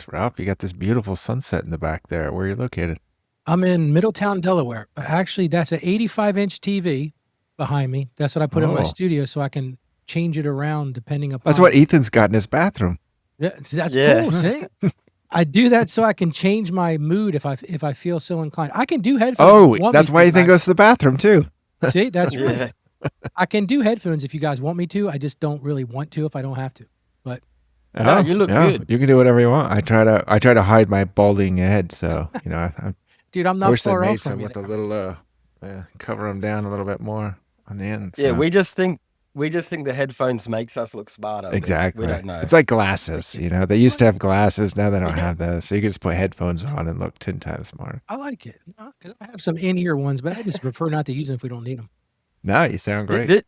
Ralph. You got this beautiful sunset in the back there. Where are you located? I'm in Middletown, Delaware. Actually, that's an 85-inch TV behind me. That's what I put in my studio so I can change it around depending upon. That's what Ethan's got in his bathroom. Yeah, that's cool. See, I do that so I can change my mood if I feel so inclined. I can do headphones. Oh, that's why Ethan goes to the bathroom too. See, that's right. I can do headphones if you guys want me to. I just don't really want to if I don't have to. But no, you look good. You can do whatever you want. I try to hide my balding head, so dude, I'm not far off from you. With a little cover them down a little bit more on the end. Yeah, so. we just think the headphones makes us look smarter. Exactly. We don't know. It's like glasses. They used to have glasses. Now they don't have those. So you can just put headphones on and look 10 times smarter. I like it because I have some in-ear ones, but I just prefer not to use them if we don't need them. No, you sound great.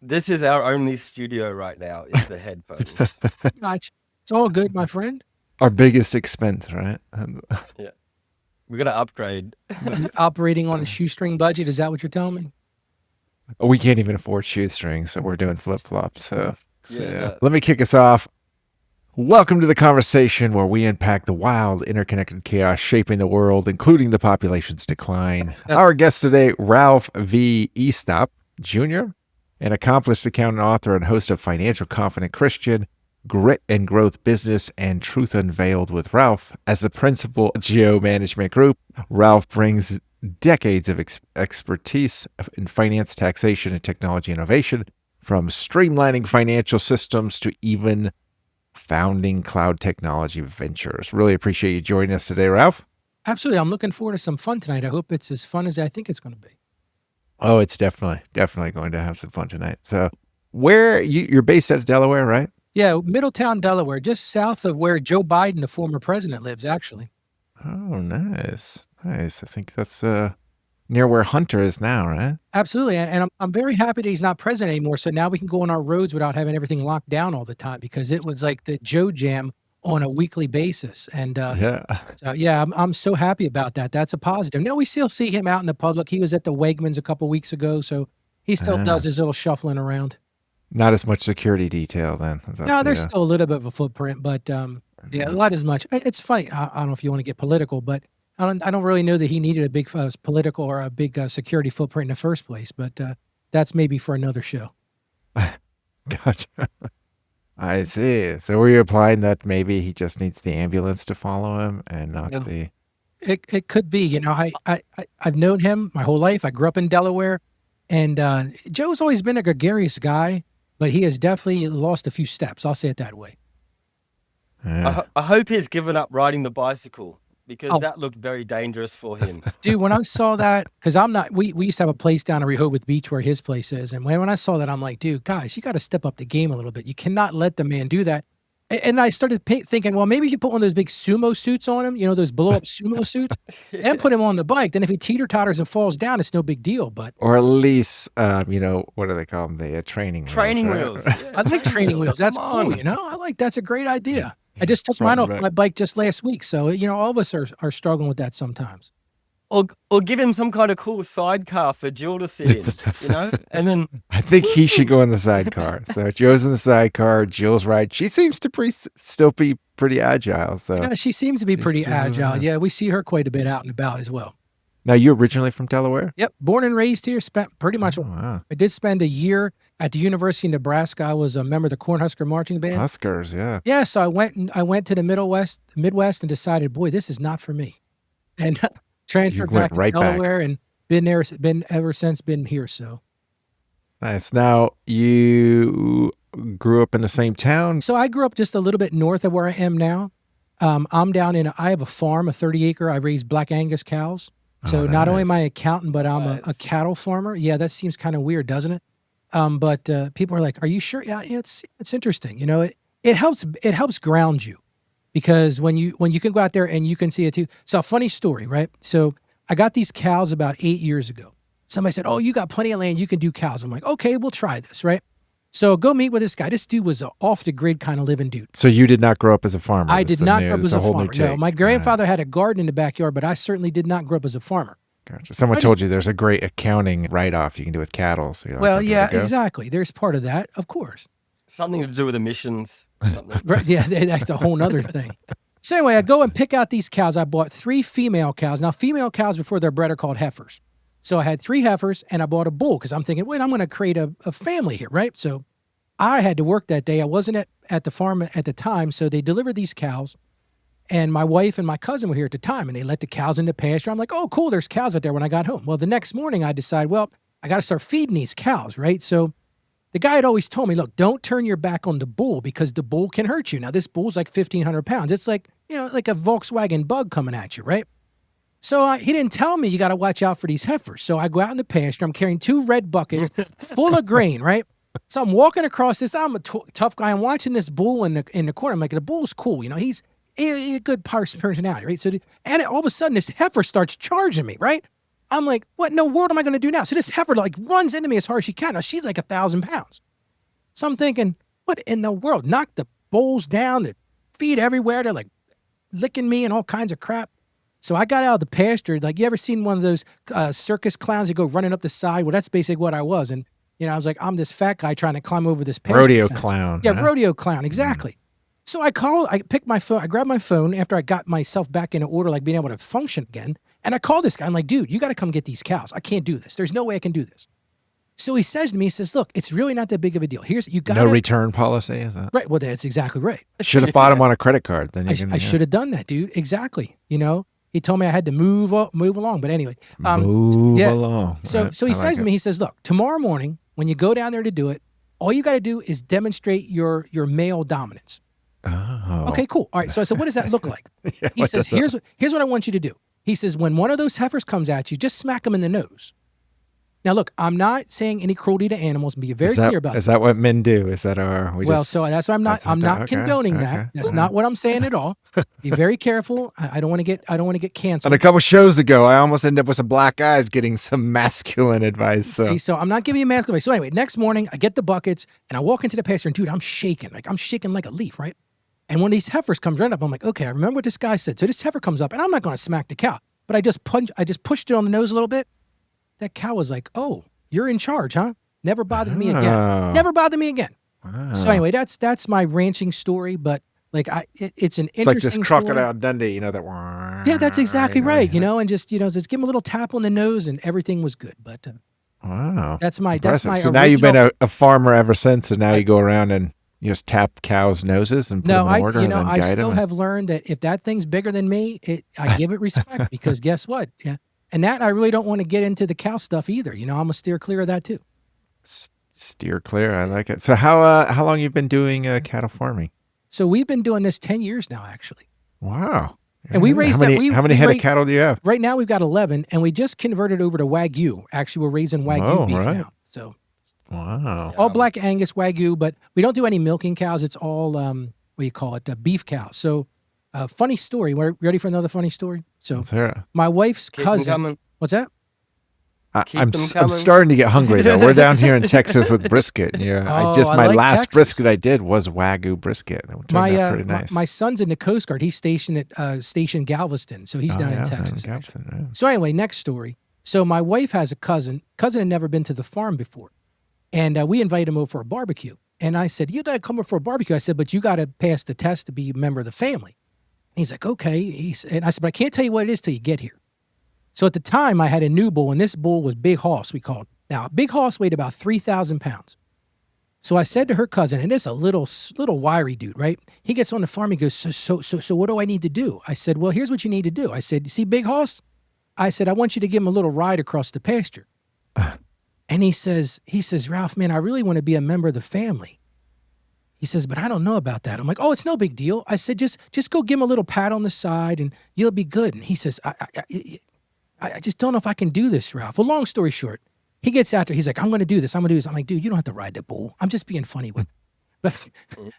This is our only studio right now, is the headphones. Gotcha. It's all good, my friend. Our biggest expense, right? Yeah. We got to upgrade. Operating on a shoestring budget, is that what you're telling me? We can't even afford shoestrings, so we're doing flip-flops. So let me kick us off. Welcome to the conversation where we unpack the wild, interconnected chaos shaping the world, including the population's decline. Our guest today, Ralph V. Estep Jr., an accomplished accountant, author, and host of Financial Confident Christian, Grit and Growth Business, and Truth Unveiled with Ralph. As the principal of Geo Management Group, Ralph brings decades of expertise in finance, taxation, and technology innovation, from streamlining financial systems to even founding cloud technology ventures. Really appreciate you joining us today, Ralph. Absolutely. I'm looking forward to some fun tonight. I hope it's as fun as I think it's going to be. Oh, it's definitely going to have some fun tonight. So where you're based out of Delaware, right? Yeah, Middletown, Delaware, just south of where Joe Biden, the former president, lives, actually. Oh, nice. I think that's near where Hunter is now, right? Absolutely. And I'm very happy that he's not president anymore. So now we can go on our roads without having everything locked down all the time, because it was like the Joe Jam on a weekly basis. And I'm so happy about that. That's a positive. No, we still see him out in the public. He was at the Wegmans a couple weeks ago, so he still does his little shuffling around. Not as much security detail then. No, there's still a little bit of a footprint, but not as much. It's funny. I don't know if you want to get political, but I don't really know that he needed a big political or a big security footprint in the first place, but that's maybe for another show. Gotcha. I see. So were you implying that maybe he just needs the ambulance to follow him and not the... It could be. I've known him my whole life. I grew up in Delaware, and Joe's always been a gregarious guy, but he has definitely lost a few steps. I'll say it that way. Yeah. I hope he's given up riding the bicycle, because that looked very dangerous for him. Dude, when I saw that, because we used to have a place down in Rehoboth Beach where his place is. And when I saw that, I'm like, dude, guys, you got to step up the game a little bit. You cannot let the man do that. And I started thinking, well, maybe you put one of those big sumo suits on him, those blow-up sumo suits, and put him on the bike. Then if he teeter-totters and falls down, it's no big deal. But or at least, what do they call them? The training wheels. Training wheels. Right? Yeah. I like training wheels. That's cool, that's a great idea. I just took mine off my bike just last week. So, all of us are struggling with that sometimes. Or give him some kind of cool sidecar for Jill to sit in, and then... I think he should go in the sidecar. So Joe's in the sidecar, Jill's right. She seems to still be pretty agile. So yeah, she seems to be pretty agile. Yeah, we see her quite a bit out and about as well. Now, you're originally from Delaware? Yep, born and raised here, spent pretty much... wow. I did spend a year at the University of Nebraska. I was a member of the Cornhusker marching band. Huskers, yeah. Yeah, so I went to the Midwest and decided, boy, this is not for me. And transferred back to Delaware and been ever since, been here, so. Nice. Now, you grew up in the same town? So I grew up just a little bit north of where I am now. I have a farm, a 30-acre. I raise Black Angus cows. So not only am I an accountant, but I'm a cattle farmer. Yeah, that seems kind of weird, doesn't it? But people are like, "Are you sure?" Yeah, it's interesting. It helps ground you, because when you can go out there and you can see it too. So a funny story, right? So I got these cows about 8 years ago. Somebody said, "Oh, you got plenty of land. You can do cows." I'm like, "Okay, we'll try this," right? So go meet with this guy. This dude was an off-the-grid kind of living dude. So you did not grow up as a farmer? I did not grow up as a farmer. No, my grandfather had a garden in the backyard, but I certainly did not grow up as a farmer. Gotcha. Someone told you there's a great accounting write-off you can do with cattle. So exactly. There's part of that, of course. Something to do with emissions. Right, yeah, that's a whole nother thing. So anyway, I go and pick out these cows. I bought 3 female cows. Now, female cows before they're bred are called heifers. So I had 3 heifers and I bought a bull because I'm thinking, wait, I'm going to create a family here, right? So I had to work that day. I wasn't at the farm at the time. So they delivered these cows and my wife and my cousin were here at the time and they let the cows in the pasture. I'm like, oh, cool. There's cows out there when I got home. Well, the next morning I decide, well, I got to start feeding these cows, right? So the guy had always told me, look, don't turn your back on the bull because the bull can hurt you. Now, this bull's like 1,500 pounds. It's like, like a Volkswagen Bug coming at you, right? So he didn't tell me you got to watch out for these heifers. So I go out in the pasture. I'm carrying 2 red buckets full of grain, right? So I'm walking across this. I'm a tough guy. I'm watching this bull in the corner. I'm like, the bull's cool. He's a good personality, right? So, all of a sudden, this heifer starts charging me, right? I'm like, what in the world am I going to do now? So this heifer like runs into me as hard as she can. Now she's like 1,000 pounds. So I'm thinking, what in the world? Knock the bulls down, the feet everywhere. They're like licking me and all kinds of crap. So I got out of the pasture. Like, you ever seen one of those circus clowns that go running up the side? Well, that's basically what I was. And, I was like, I'm this fat guy trying to climb over this pasture rodeo fence. Clown. Yeah, huh? Rodeo clown. Exactly. So I picked my phone. I grabbed my phone after I got myself back into order, like being able to function again. And I called this guy. I'm like, dude, you got to come get these cows. I can't do this. There's no way I can do this. So he says to me, he says, look, it's really not that big of a deal. You got no return policy, is that? Right. Well, that's exactly right. Should have bought them on a credit card. Then I should have done that, dude. Exactly. He told me I had to move along. But anyway, move along. So he says to me, he says, look, tomorrow morning when you go down there to do it, all you got to do is demonstrate your male dominance. Oh. Okay, cool. All right. So I said, what does that look like? He says, here's what I want you to do. He says, when one of those heifers comes at you, just smack them in the nose. Now, look, I'm not saying any cruelty to animals. Be very clear about that. Is that what men do? Is that so that's why I'm not condoning that. That's not what I'm saying at all. Be very careful. I don't want to get canceled. And a couple shows ago, I almost ended up with some black guys getting some masculine advice. So. See, so I'm not giving you masculine advice. So anyway, next morning, I get the buckets and I walk into the pasture and dude, I'm shaking like a leaf, right? And when these heifers comes right up, I'm like, okay, I remember what this guy said. So this heifer comes up and I'm not going to smack the cow, but I just pushed it on the nose a little bit. That cow was like, oh, you're in charge, huh? Never bothered me again. Never bothered me again. Wow. So anyway, that's my ranching story, but like it's an interesting like this Crocodile story. Dundee, that. Yeah, that's exactly right. And just just give him a little tap on the nose and everything was good. But wow, that's my So now you've been a farmer ever since, and now you go around and you just tap cows' noses and put them in order. I still have learned that if that thing's bigger than me, I give it respect because guess what? Yeah. And that I really don't want to get into the cow stuff either. I'm gonna steer clear of that too. Steer clear. I like it. So how long you've been doing cattle farming? So we've been doing this 10 years now, actually. Wow. And we raised how many head of cattle do you have? Right now we've got 11, and we just converted over to Wagyu. Actually, we're raising Wagyu beef now. So all black Angus Wagyu, but we don't do any milking cows. It's all beef cows. So. Funny story. We're ready for another funny story? So my wife's cousin. What's that? I'm starting to get hungry though. We're down here in Texas with brisket. Yeah, my last Texas. Brisket I did was Wagyu brisket. It turned out pretty nice. My son's in the Coast Guard. He's stationed at Station Galveston, so he's down in Texas. So anyway, next story. So my wife has a cousin. Cousin had never been to the farm before, and we invited him over for a barbecue. And I said, "You got to come over for a barbecue." I said, "But you got to pass the test to be a member of the family." He's like, okay. And I said, but I can't tell you what it is till you get here. So at the time, I had a new bull, and this bull was Big Hoss, we called it. Now, Big Hoss weighed about 3,000 pounds. So I said to her cousin, and this is a little wiry dude, right? He gets on the farm, he goes, so what do I need to do? I said, well, here's what you need to do. I said, you see Big Hoss? I said, I want you to give him a little ride across the pasture. And he says, Ralph, man, I really want to be a member of the family. He says, but I don't know about that. I'm like, oh, it's no big deal. I said, just go give him a little pat on the side and you'll be good. And he says, I just don't know if I can do this, Ralph. Well, long story short, he gets out there. He's like, I'm going to do this. I'm like, dude, you don't have to ride the bull. I'm just being funny with But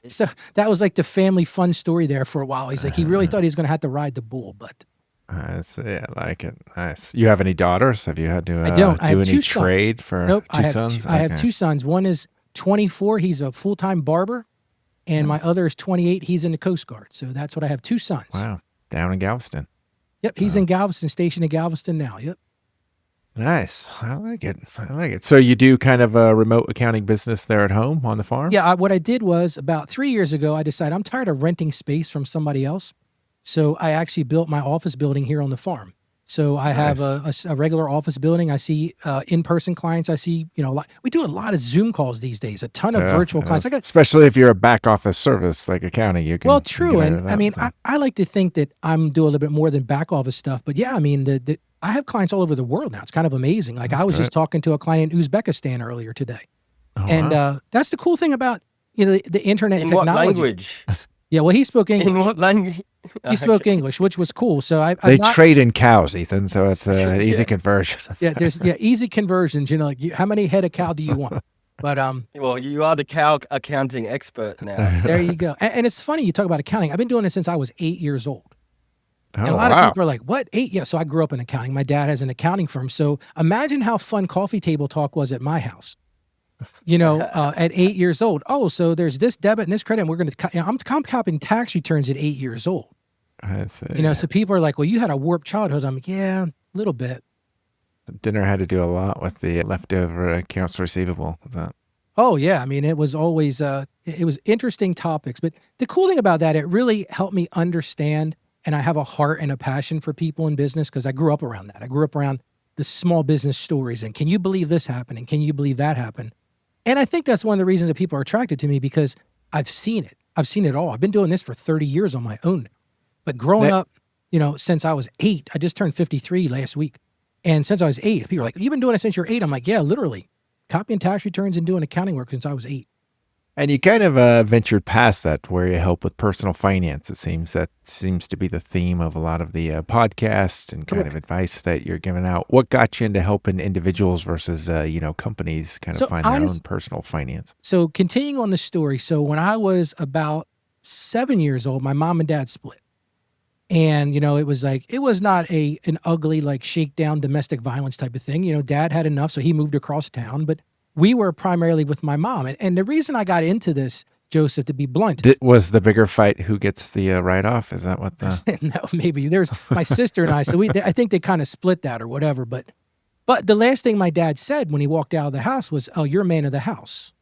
so that was like the family fun story there for a while. He's like, he really thought he was going to have to ride the bull, but. I like it. Nice. You have any daughters? Have you had to I don't. I have do any two trade sons. for Nope, two sons? I have two sons. One is 24. He's a full-time barber. And my other is 28. He's in the Coast Guard. So that's what I have, two sons. Wow. Down in Galveston. Yep. He's in Galveston, stationed in Galveston now. Yep. Nice. I like it. So you do kind of a remote accounting business there at home on the farm? Yeah. What I did was about 3 years ago, I decided I'm tired of renting space from somebody else. So I actually built my office building here on the farm. So I have a regular office building. I see in-person clients. I see, we do a lot of Zoom calls these days, a ton of virtual clients. Especially if you're a back office service like accounting, you can. Well, true. And I mean, I like to think that I'm doing a little bit more than back office stuff. But yeah, I mean, I have clients all over the world now. It's kind of amazing. Like I was just talking to a client in Uzbekistan earlier today. Oh, and that's the cool thing about, the internet in technology. What language? Yeah, well, he spoke English. In what language? He spoke English, which was cool. So they trade in cows, Ethan. So it's an easy conversion. There's easy conversions. Like how many head of cow do you want? But well, you are the cow accounting expert now. There you go. And it's funny you talk about accounting. I've been doing it since I was 8 years old. And a lot of people are like, "What, 8?" Yeah. So I grew up in accounting. My dad has an accounting firm. So imagine how fun coffee table talk was at my house. At 8 years old. Oh, so there's this debit and this credit, and we're going to. I'm copying tax returns at 8 years old. I see. So people are like, "Well, you had a warped childhood." I'm like, "Yeah, a little bit." Dinner had to do a lot with the leftover accounts receivable. Oh yeah, I mean, it was always it was interesting topics, but the cool thing about that, it really helped me understand, and I have a heart and a passion for people in business because I grew up around that. I grew up around the small business stories, and can you believe this happened, and can you believe that happened? And I think that's one of the reasons that people are attracted to me because I've seen it. I've seen it all. I've been doing this for 30 years on my own. But growing up, since I was 8, I just turned 53 last week. And since I was 8, people are like, "You've been doing it since you're 8. I'm like, "Yeah, literally. Copying tax returns and doing accounting work since I was 8. And you kind of ventured past that where you help with personal finance. It seems to be the theme of a lot of the podcasts and kind of advice that you're giving out. What got you into helping individuals versus, companies kind of find their own personal finance? So continuing on the story. So when I was about 7 years old, my mom and dad split. And, it was like, it was not an ugly, like shakedown domestic violence type of thing. Dad had enough, so he moved across town. But we were primarily with my mom. And the reason I got into this, Joseph, to be blunt. Was the bigger fight who gets the write-off? Is that what the... No, maybe. There's my sister and I. So I think they kind of split that or whatever. But the last thing my dad said when he walked out of the house was, "Oh, you're a man of the house."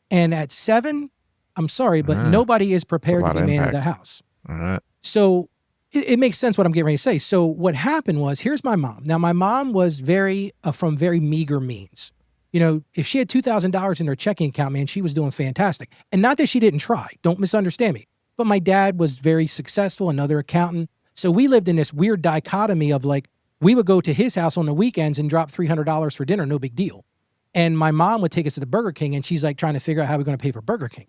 And at 7, I'm sorry, but nobody is prepared to be man of the house. All right. So it makes sense what I'm getting ready to say. So what happened was, here's my mom. Now, my mom was from very meager means. If she had $2,000 in her checking account, man, she was doing fantastic. And not that she didn't try. Don't misunderstand me. But my dad was very successful, another accountant. So we lived in this weird dichotomy of like, we would go to his house on the weekends and drop $300 for dinner, no big deal. And my mom would take us to the Burger King, and she's like trying to figure out how we're going to pay for Burger King.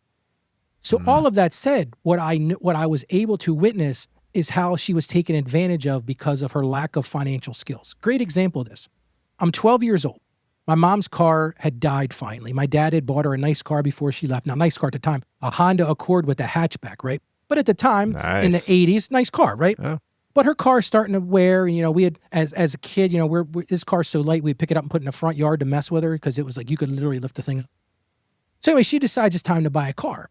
So all of that said, what I was able to witness is how she was taken advantage of because of her lack of financial skills. Great example of this. I'm 12 years old. My mom's car had died finally. My dad had bought her a nice car before she left. Now, nice car at the time, a Honda Accord with a hatchback, right? But at the time, in the 80s, nice car, right? Yeah. But her car's starting to wear. We had, as a kid, this car's so light, we'd pick it up and put it in the front yard to mess with her because it was like you could literally lift the thing up. So anyway, she decides it's time to buy a car.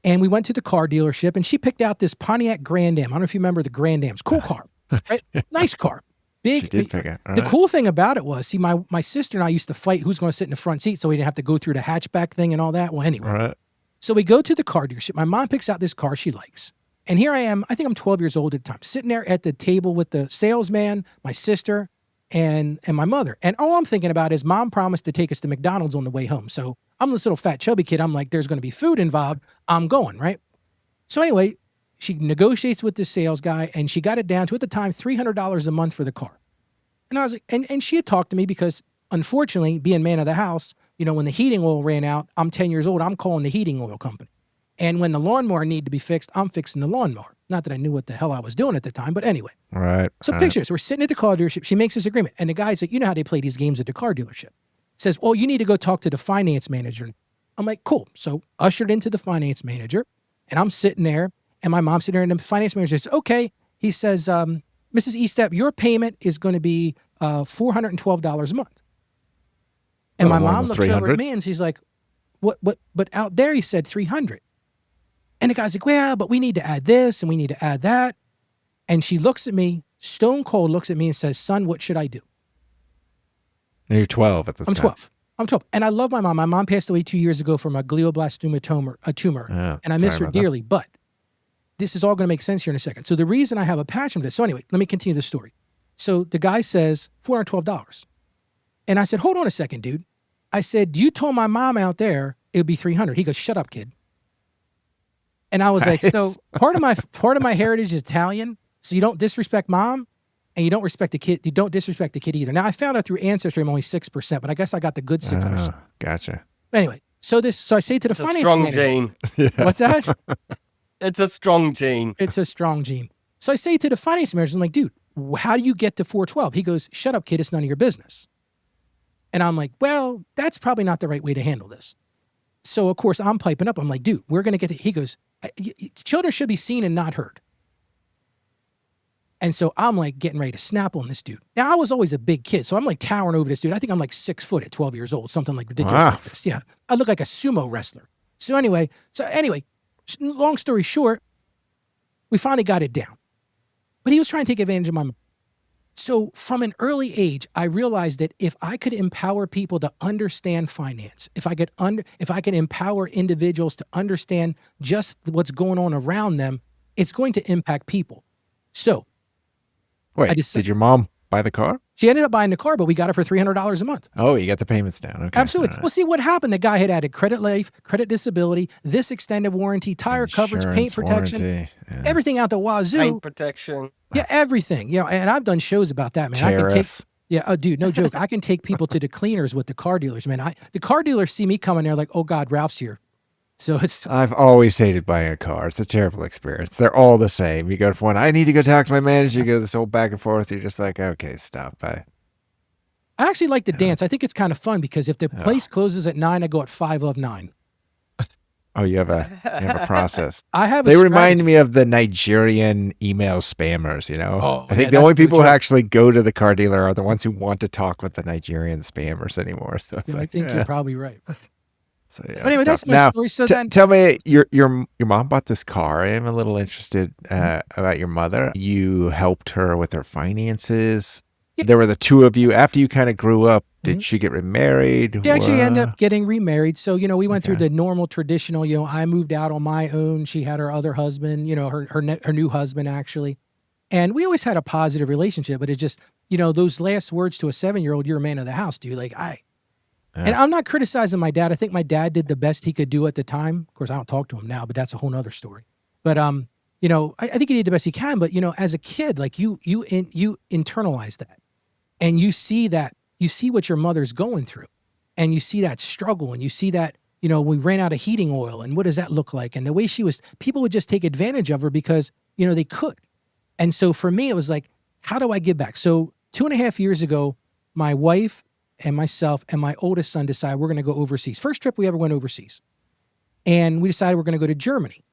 And we went to the car dealership, and she picked out this Pontiac Grand Am. I don't know if you remember the Grand Ams. Cool car, right? Nice car. Big. She did pick it. The cool thing about it was, see, my sister and I used to fight who's going to sit in the front seat so we didn't have to go through the hatchback thing and all that. Well, anyway. Right. So we go to the car dealership. My mom picks out this car she likes. And here I am, I think I'm 12 years old at the time, sitting there at the table with the salesman, my sister, and my mother. And all I'm thinking about is Mom promised to take us to McDonald's on the way home. So I'm this little fat chubby kid. I'm like, there's going to be food involved. I'm going, right? So anyway, she negotiates with the sales guy, and she got it down to, at the time, $300 a month for the car. And I was like, and she had talked to me because, unfortunately, being man of the house, when the heating oil ran out, I'm 10 years old, I'm calling the heating oil company. And when the lawnmower needed to be fixed, I'm fixing the lawnmower. Not that I knew what the hell I was doing at the time, but anyway. Right. So picture this. We're sitting at the car dealership. She makes this agreement. And the guy's like, you know how they play these games at the car dealership. Says, well, you need to go talk to the finance manager. I'm like, cool. So ushered into the finance manager. And I'm sitting there. And my mom's sitting there. And the finance manager says, okay. He says, Mrs. Estep, your payment is going to be $412 a month. And my mom looks over at me and she's like, what? But out there he said 300. And the guy's like, well, but we need to add this and we need to add that. And she looks at me, stone cold looks at me and says, son, what should I do? And you're 12 at this time. I'm 12. And I love my mom. My mom passed away 2 years ago from a glioblastoma tumor. And I miss her dearly. But this is all going to make sense here in a second. So the reason I have a passion for this. So anyway, let me continue the story. So the guy says $412. And I said, hold on a second, dude. I said, you told my mom out there it would be $300. He goes, shut up, kid. And I was like, so part of my heritage is Italian. So you don't disrespect mom and you don't respect the kid. You don't disrespect the kid either. Now I found out through Ancestry I'm only 6%, but I guess I got the good 6%. Gotcha. Anyway, so I say to the finance strong manager, gene. Yeah. What's that? It's a strong gene. It's a strong gene. So I say to the finance manager, I'm like, dude, how do you get to 412? He goes, shut up, kid. It's none of your business. And I'm like, well, that's probably not the right way to handle this. So of course I'm piping up. I'm like, dude, we're going to get it. He goes, children should be seen and not heard. And so I'm like getting ready to snap on this dude. Now I was always a big kid. So I'm like towering over this dude. I think I'm like 6 foot at 12 years old, something like ridiculous like this. Yeah. I look like a sumo wrestler. So anyway, long story short, we finally got it down. But he was trying to take advantage of my mom. So from an early age, I realized that if I could empower people to understand finance, if I could empower individuals to understand just what's going on around them, it's going to impact people. So, wait, did your mom buy the car? She ended up buying the car, but we got it for $300 a month. Oh, you got the payments down. Okay. Absolutely. Right. Well, see what happened. The guy had added credit life, credit disability, this extended warranty, tire coverage, paint protection, everything out the wazoo. Paint protection. Yeah, everything. And I've done shows about that, man. Tariff. Dude, no joke. I can take people to the cleaners with the car dealers, man. The car dealers see me coming there like, oh God, Ralph's here. So I've always hated buying a car. It's a terrible experience. They're all the same. You go for one, I need to go talk to my manager. You go this whole back and forth. You're just like, okay, stop. Bye. I actually like to dance. I think it's kind of fun because if the place closes at 9, I go at 5 of 9. Oh, you have a process. I have. They remind me of the Nigerian email spammers. I think the only people who actually go to the car dealer are the ones who want to talk with the Nigerian spammers anymore. So it's I think you're probably right. So yeah. But anyway, that's my story. So then, tell me, your mom bought this car. I am a little interested about your mother. You helped her with her finances. Yeah. There were the two of you. After you kind of grew up, did she get remarried? She actually ended up getting remarried. So, we went through the normal traditional, I moved out on my own. She had her other husband, her new husband actually. And we always had a positive relationship, but it just, those last words to a 7-year-old, you're a man of the house, dude. Like and I'm not criticizing my dad. I think my dad did the best he could do at the time. Of course, I don't talk to him now, but that's a whole nother story. But, I think he did the best he can, but as a kid, like you internalize that. And you see what your mother's going through, and you see that struggle, and you see that, we ran out of heating oil, and what does that look like? And the way people would just take advantage of her because, they could. And so for me, it was like, how do I give back? So 2.5 years ago, my wife and myself and my oldest son decided we're going to go overseas. First trip we ever went overseas. And we decided we're going to go to Germany.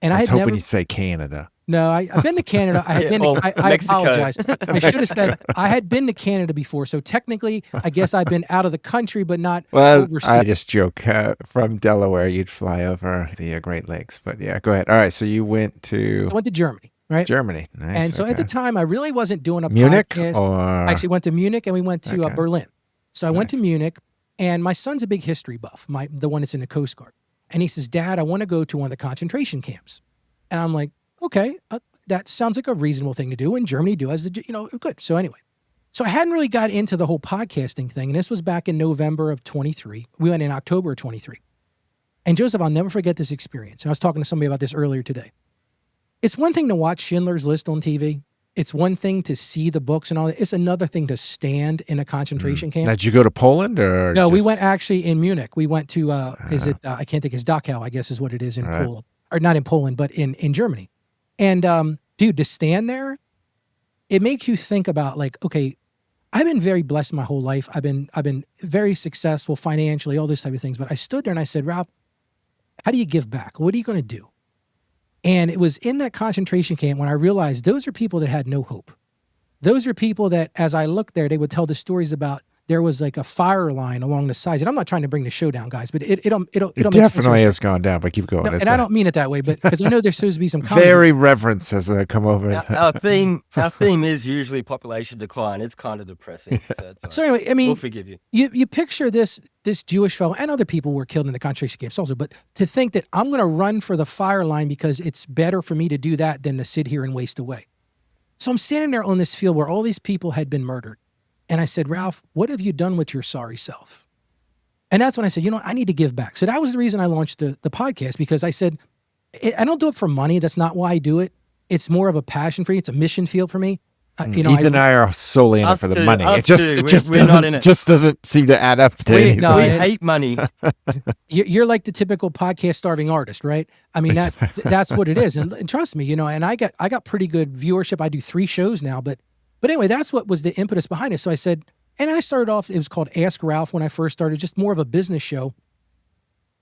And I was hoping you'd say Canada. No, I've been to Canada. I apologize. I should have said I had been to Canada before. So technically, I guess I've been out of the country, but not overseas. I just joke. From Delaware, you'd fly over the Great Lakes. But yeah, go ahead. All right, so you went to... I went to Germany, right? Germany, nice. And so at the time, I really wasn't doing a Munich podcast. Or... I actually went to Munich and we went to Berlin. So I went to Munich, and my son's a big history buff, the one that's in the Coast Guard. And he says, Dad, I want to go to one of the concentration camps. And I'm like, okay, that sounds like a reasonable thing to do. And Germany good. So anyway, so I hadn't really got into the whole podcasting thing. And this was back in November of 23. We went in October of 23. And Joseph, I'll never forget this experience. I was talking to somebody about this earlier today. It's one thing to watch Schindler's List on TV. It's one thing to see the books and all that. It's another thing to stand in a concentration camp. Now, did you go to Poland or? No, we went actually in Munich. We went to, I can't think, it's Dachau, I guess is what it is in Poland. Or not in Poland, but in Germany. And dude, to stand there, it makes you think about like, okay, I've been very blessed my whole life. I've been very successful financially, all these type of things. But I stood there and I said, Ralph, how do you give back? What are you going to do? And it was in that concentration camp when I realized those are people that had no hope. Those are people that, as I looked there, they would tell the stories about there was like a fire line along the sides. And I'm not trying to bring the show down, guys, but it'll It make sense. definitely has gone down, but keep going. No, and I don't mean it that way, but because I know there's supposed to be some very reverence has come over. Our theme is usually population decline. It's kind of depressing. So anyway, I mean, we'll forgive you. You picture this Jewish fellow, and other people were killed in the concentration camps also, but to think that I'm going to run for the fire line because it's better for me to do that than to sit here and waste away. So I'm standing there on this field where all these people had been murdered. And I said, Ralph, what have you done with your sorry self? And that's when I said, I need to give back. So that was the reason I launched the podcast, because I said, I don't do it for money. That's not why I do it. It's more of a passion for me. It's a mission field for me. Ethan and I are solely in it for the money. It just doesn't seem to add up to anything. No, we hate money. You're like the typical podcast starving artist, right? I mean, that's what it is. And trust me, and I got pretty good viewership. I do 3 shows now, but anyway, that's what was the impetus behind it. So I said, and I started off, it was called Ask Ralph when I first started, just more of a business show.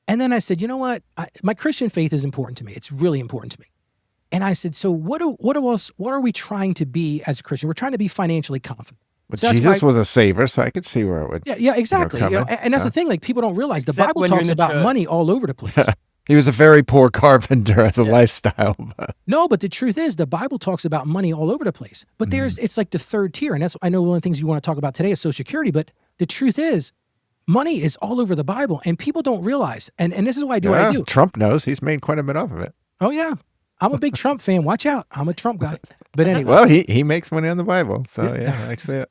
And then I said, you know what? My Christian faith is important to me. It's really important to me. And I said, so what are we trying to be as a Christian? We're trying to be financially confident. But so Jesus was a saver, so I could see where it would. Yeah, exactly. And that's the thing. Like, people don't realize the Bible talks about money all over the place. He was a very poor carpenter as a lifestyle. No, but the truth is, the Bible talks about money all over the place. But it's like the third tier, and I know one of the things you want to talk about today is Social Security. But the truth is, money is all over the Bible, and people don't realize. And this is why I do what I do. Trump knows. He's made quite a bit off of it. Oh yeah, I'm a big Trump fan. Watch out, I'm a Trump guy. But anyway, well, he makes money on the Bible, so I see it.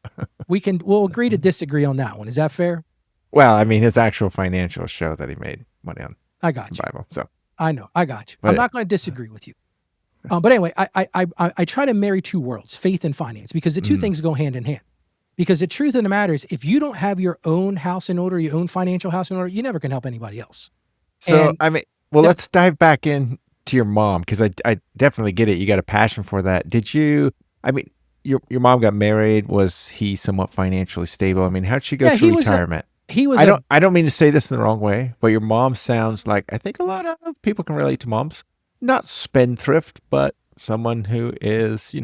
We'll agree to disagree on that one. Is that fair? Well, I mean, his actual financial show that he made money on. I got you. Bible. So I know, I got you. I'm not going to disagree with you. But anyway, I try to marry 2 worlds, faith and finance, because the 2 things go hand in hand. Because the truth of the matter is, if you don't have your own house in order, your own financial house in order, you never can help anybody else. So, let's dive back in to your mom, because I definitely get it. You got a passion for that. Did you, your mom got married. Was he somewhat financially stable? I mean, how'd she go through retirement? I don't mean to say this in the wrong way, but your mom sounds like, I think a lot of people can relate to moms. Not spendthrift, but someone who is,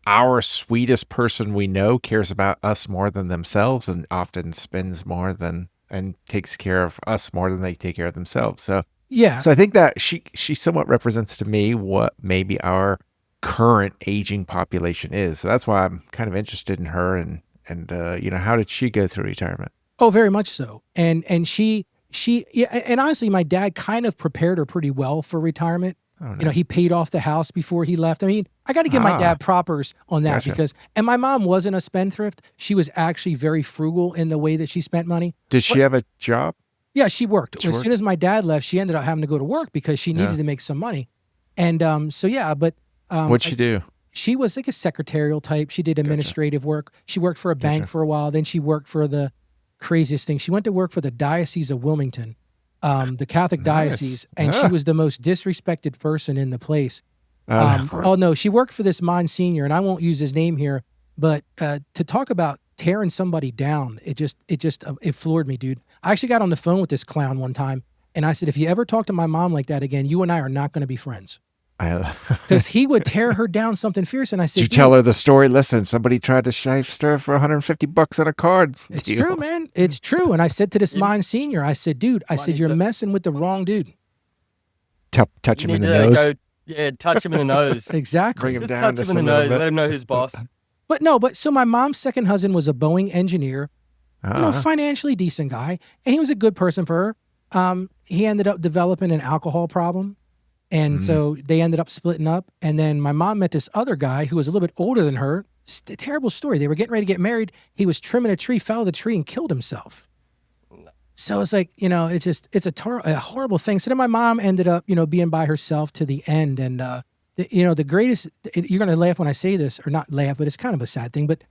our sweetest person we know, cares about us more than themselves, and often spends more than, and takes care of us more than they take care of themselves. So yeah. So I think that she somewhat represents to me what maybe our current aging population is. So that's why I'm kind of interested in her, and how did she go through retirement? Oh, very much so. And and honestly, my dad kind of prepared her pretty well for retirement. Oh, nice. He paid off the house before he left. I mean, I got to give my dad propers on that. Gotcha. And my mom wasn't a spendthrift. She was actually very frugal in the way that she spent money. Did she have a job? Yeah, she worked. As soon as my dad left, she ended up having to go to work because she needed to make some money. And what'd she do? She was like a secretarial type. She did administrative work. She worked for a bank for a while. Then she worked for the craziest thing. She went to work for the Diocese of Wilmington, the Catholic diocese, and she was the most disrespected person in the place. She worked for this Monsignor, and I won't use his name here, but to talk about tearing somebody down, it floored me, dude. I actually got on the phone with this clown one time, and I said, if you ever talk to my mom like that again, you and I are not going to be friends. Because he would tear her down something fierce, and I said, "Did you tell her the story? Listen, somebody tried to shyster for $150 on a card." It's true, man. It's true. And I said to this Monsignor, I said, "Dude, you're messing with the wrong dude." Touch him in the nose. Touch him in the nose. Exactly. Bring him Just down. touch him in the nose. Let him know who's boss. But so my mom's second husband was a Boeing engineer, financially decent guy, and he was a good person for her. He ended up developing an alcohol problem. And so they ended up splitting up. And then my mom met this other guy who was a little bit older than her. Terrible story. They were getting ready to get married. He was trimming a tree, fell to the tree, and killed himself. So it's like, it's a horrible thing. So then my mom ended up, being by herself to the end. And, the greatest, you're going to laugh when I say this, or not laugh, but it's kind of a sad thing. But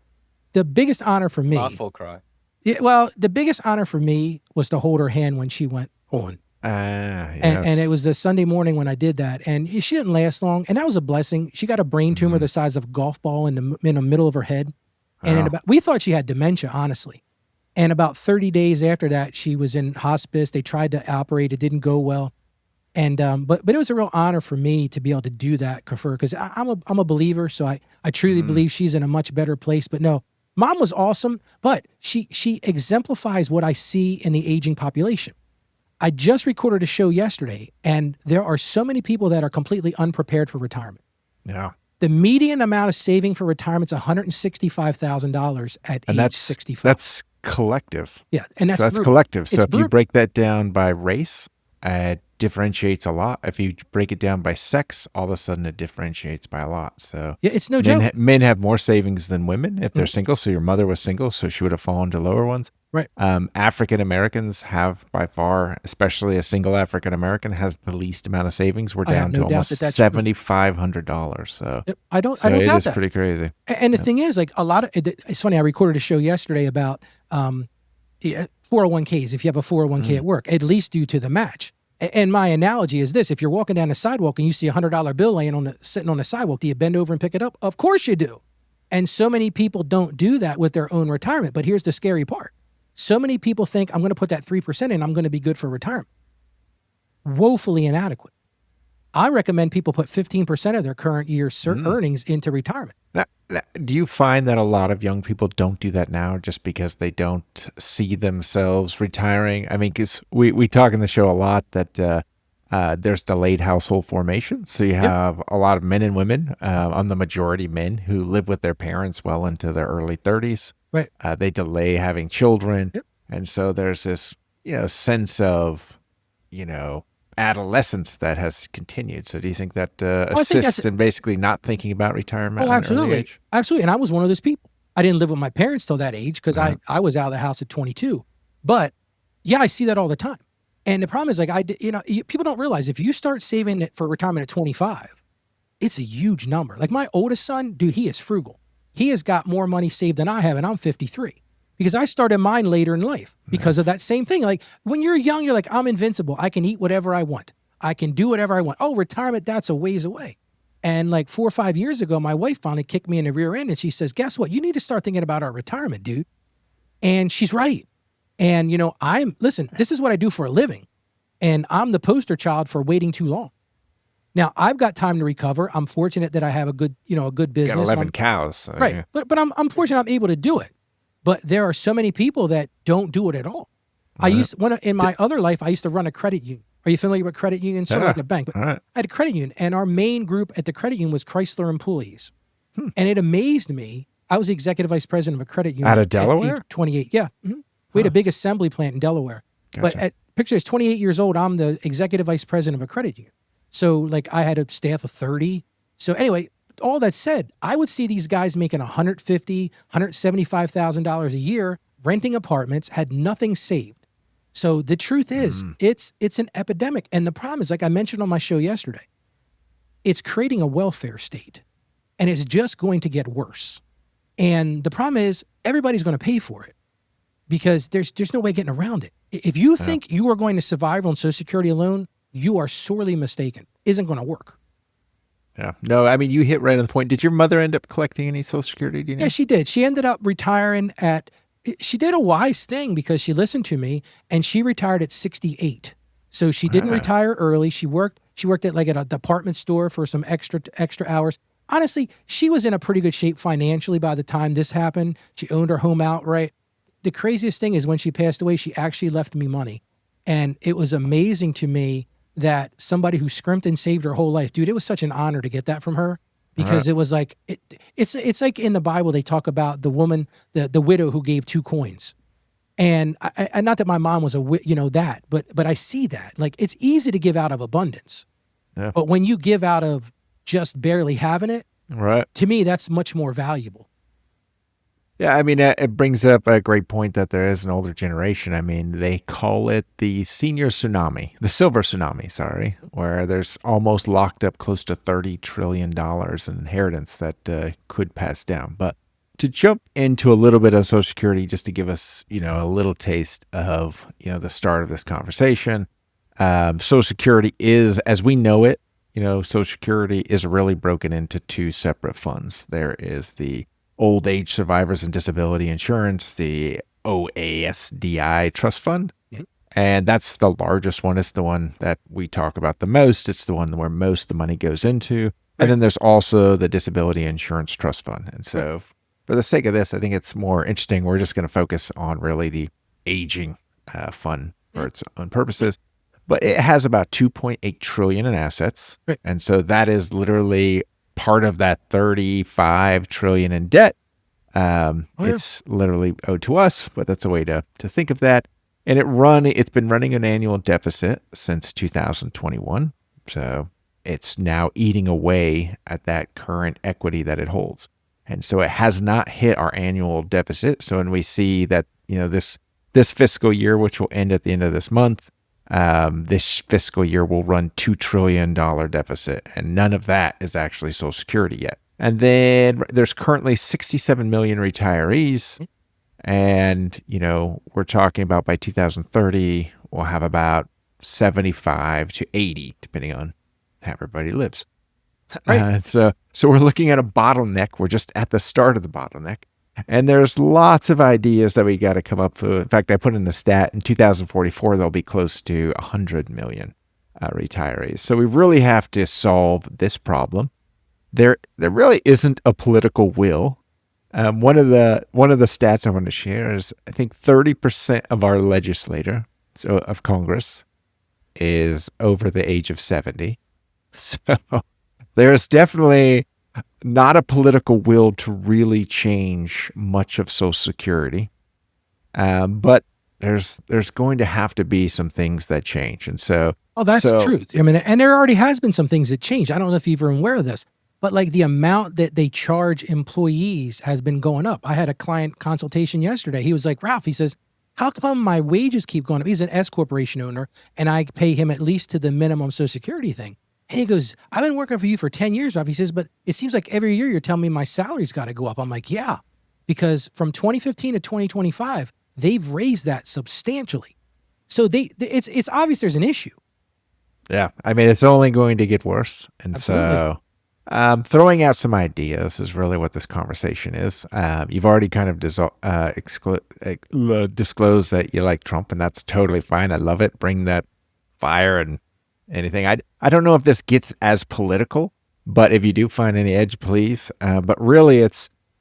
the biggest honor for me. Laugh or cry. Yeah, well, the biggest honor for me was to hold her hand when she went on. Yes. And it was the Sunday morning when I did that, and she didn't last long, and that was a blessing. She got a brain tumor the size of a golf ball in the middle of her head, and we thought she had dementia, honestly. And about 30 days after that, she was in hospice. They tried to operate; it didn't go well, and but it was a real honor for me to be able to do that for her, because I'm a believer, so I truly believe she's in a much better place. But no, Mom was awesome, but she exemplifies what I see in the aging population. I just recorded a show yesterday, and there are so many people that are completely unprepared for retirement. Yeah. The median amount of saving for retirement is $165,000 at age 65. That's collective. Yeah, and that's collective. So if you break that down by race, it differentiates a lot. If you break it down by sex, all of a sudden it differentiates by a lot. So yeah, it's no joke. Men have more savings than women if they're single. So your mother was single, so she would have fallen to lower ones. Right. African Americans have by far, especially a single African American, has the least amount of savings. We're down to almost $7,500. So I don't doubt that. It is pretty crazy. And the thing is, like it's funny. I recorded a show yesterday about 401ks. If you have a 401k at work, at least due to the match. And my analogy is this: if you're walking down the sidewalk and you see a $100 bill sitting on the sidewalk, do you bend over and pick it up? Of course you do. And so many people don't do that with their own retirement. But here's the scary part. So many people think, I'm going to put that 3% in, I'm going to be good for retirement. Woefully inadequate. I recommend people put 15% of their current year's earnings into retirement. Now, do you find that a lot of young people don't do that now just because they don't see themselves retiring? I mean, because we talk in the show a lot that there's delayed household formation. So you have a lot of men and women, on the majority men, who live with their parents well into their early 30s. Right. They delay having children. Yep. And so there's this, sense of, adolescence that has continued. So do you think that assists in basically not thinking about retirement at an early age? Absolutely. And I was one of those people. I didn't live with my parents till that age because I was out of the house at 22. But yeah, I see that all the time. And the problem is, like, people don't realize if you start saving it for retirement at 25, it's a huge number. Like my oldest son, dude, he is frugal. He has got more money saved than I have, and I'm 53 because I started mine later in life because of that same thing. Like when you're young, you're like, I'm invincible. I can eat whatever I want. I can do whatever I want. Oh, retirement, that's a ways away. And like 4 or 5 years ago, my wife finally kicked me in the rear end and she says, guess what? You need to start thinking about our retirement, dude. And she's right. And, listen, this is what I do for a living. And I'm the poster child for waiting too long. Now, I've got time to recover. I'm fortunate that I have a good business. Got 11 cows. So, right. Yeah. But I'm fortunate I'm able to do it. But there are so many people that don't do it at all. In my other life, I used to run a credit union. Are you familiar with credit union? Sort of like a bank. But I had a credit union, and our main group at the credit union was Chrysler employees. And it amazed me. I was the executive vice president of a credit union. Out of Delaware? At age 28, yeah. We had a big assembly plant in Delaware. Gotcha. But picture this, 28 years old, I'm the executive vice president of a credit union. So like I had a staff of 30. So anyway, all that said, I would see these guys making $150,000, $175,000 a year, renting apartments, had nothing saved. So the truth is, it's an epidemic. And the problem is, like I mentioned on my show yesterday, it's creating a welfare state. And it's just going to get worse. And the problem is, everybody's going to pay for it because there's no way getting around it. If you think you are going to survive on Social Security alone, you are sorely mistaken. Isn't going to work. Yeah. No, I mean, you hit right on the point. Did your mother end up collecting any Social Security? Do you know? Yeah, she did. She ended up retiring she did a wise thing because she listened to me and she retired at 68. So she didn't retire early. She worked at like at a department store for some extra hours. Honestly, she was in a pretty good shape financially by the time this happened. She owned her home outright. The craziest thing is when she passed away, she actually left me money. And it was amazing to me that somebody who scrimped and saved her whole life, dude, it was such an honor to get that from her because it was like, it's like in the Bible, they talk about the woman, the widow who gave 2 coins. And I not that my mom was but I see that. Like, it's easy to give out of abundance. Yeah. But when you give out of just barely having it, to me, that's much more valuable. Yeah, I mean, it brings up a great point that there is an older generation. I mean, they call it the senior tsunami, the silver tsunami, where there's almost locked up close to $30 trillion in inheritance that could pass down. But to jump into a little bit of Social Security, just to give us, a little taste of, the start of this conversation, Social Security is, as we know it, Social Security is really broken into 2 separate funds. There is the Old Age Survivors and Disability Insurance, the OASDI Trust Fund. Mm-hmm. And that's the largest one. It's the one that we talk about the most. It's the one where most of the money goes into. Right. And then there's also the Disability Insurance Trust Fund. And so for the sake of this, I think it's more interesting. We're just going to focus on really the aging fund for its own purposes. But it has about 2.8 trillion in assets. Right. And so that is literally part of that 35 trillion in debt. It's literally owed to us, but that's a way to think of that. And it's been running an annual deficit since 2021. So it's now eating away at that current equity that it holds. And so it has not hit our annual deficit. So when we see that, this fiscal year, which will end at the end of this month, this fiscal year will run $2 trillion deficit, and none of that is actually Social Security yet. And then there's currently 67 million retirees, and we're talking about by 2030 we'll have about 75 to 80, depending on how everybody lives. Right. So we're looking at a bottleneck. We're just at the start of the bottleneck. And there's lots of ideas that we got to come up with. In fact, I put in the stat in 2044, there'll be close to 100 million retirees. So we really have to solve this problem. There really isn't a political will. One of the stats I want to share is I think 30% of our legislature, so of Congress, is over the age of 70. So there's definitely not a political will to really change much of Social Security, but there's going to have to be some things that change, and so. Oh, that's true. I mean, and there already has been some things that change. I don't know if you're aware of this, but like the amount that they charge employees has been going up. I had a client consultation yesterday. He was like, Ralph, he says, how come my wages keep going up? He's an S corporation owner, and I pay him at least to the minimum Social Security thing. And he goes, I've been working for you for 10 years, Ralph. He says, but it seems like every year you're telling me my salary's got to go up. I'm like, yeah, because from 2015 to 2025, they've raised that substantially. So it's obvious there's an issue. Yeah. I mean, it's only going to get worse. And Absolutely. so throwing out some ideas is really what this conversation is. You've already kind of disclosed that you like Trump, and that's totally fine. I love it. Bring that fire and anything. I don't know if this gets as political, but if you do find any edge, please. But really,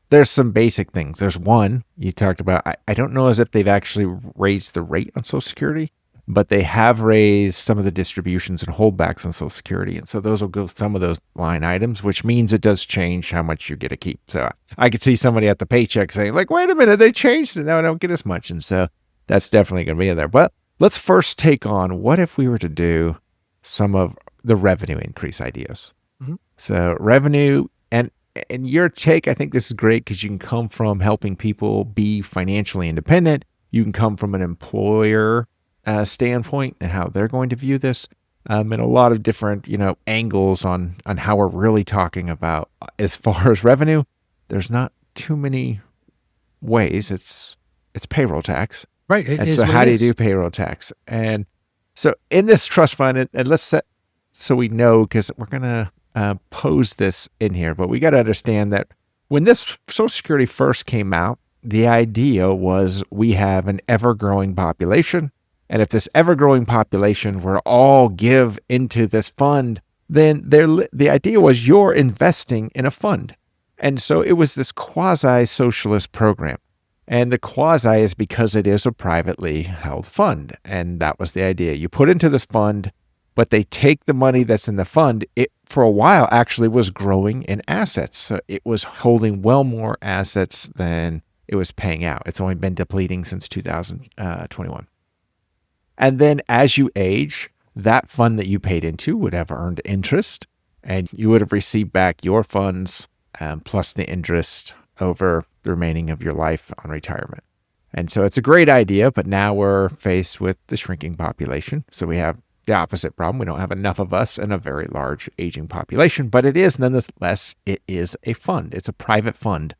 there's some basic things. There's one you talked about. I don't know as if they've actually raised the rate on Social Security, but they have raised some of the distributions and holdbacks on Social Security. And so those will go some of those line items, which means it does change how much you get to keep. So I could see somebody at the paycheck saying, like, wait a minute, they changed it. Now I don't get as much. And so that's definitely going to be in there. But let's first take on what if we were to do some of the revenue increase ideas. Mm-hmm. So revenue, and your take, I think this is great because you can come from helping people be financially independent. You can come from an employer standpoint and how they're going to view this, and a lot of different, angles on how we're really talking about as far as revenue. There's not too many ways. It's payroll tax. Right. And so how do you do payroll tax? And so in this trust fund, and let's set so we know, because we're going to pose this in here, but we got to understand that when this Social Security first came out, the idea was we have an ever-growing population, and if this ever-growing population were to all give into this fund, then the idea was you're investing in a fund. And so it was this quasi-socialist program. And the quasi is because it is a privately held fund. And that was the idea. You put into this fund, but they take the money that's in the fund. It, for a while, actually was growing in assets. So it was holding well more assets than it was paying out. It's only been depleting since 2021. And then as you age, that fund that you paid into would have earned interest, and you would have received back your funds plus the interest over the remaining of your life on retirement. And so it's a great idea, but now we're faced with the shrinking population. So we have the opposite problem. We don't have enough of us and a very large aging population, but it is nonetheless, it is a fund. It's a private fund.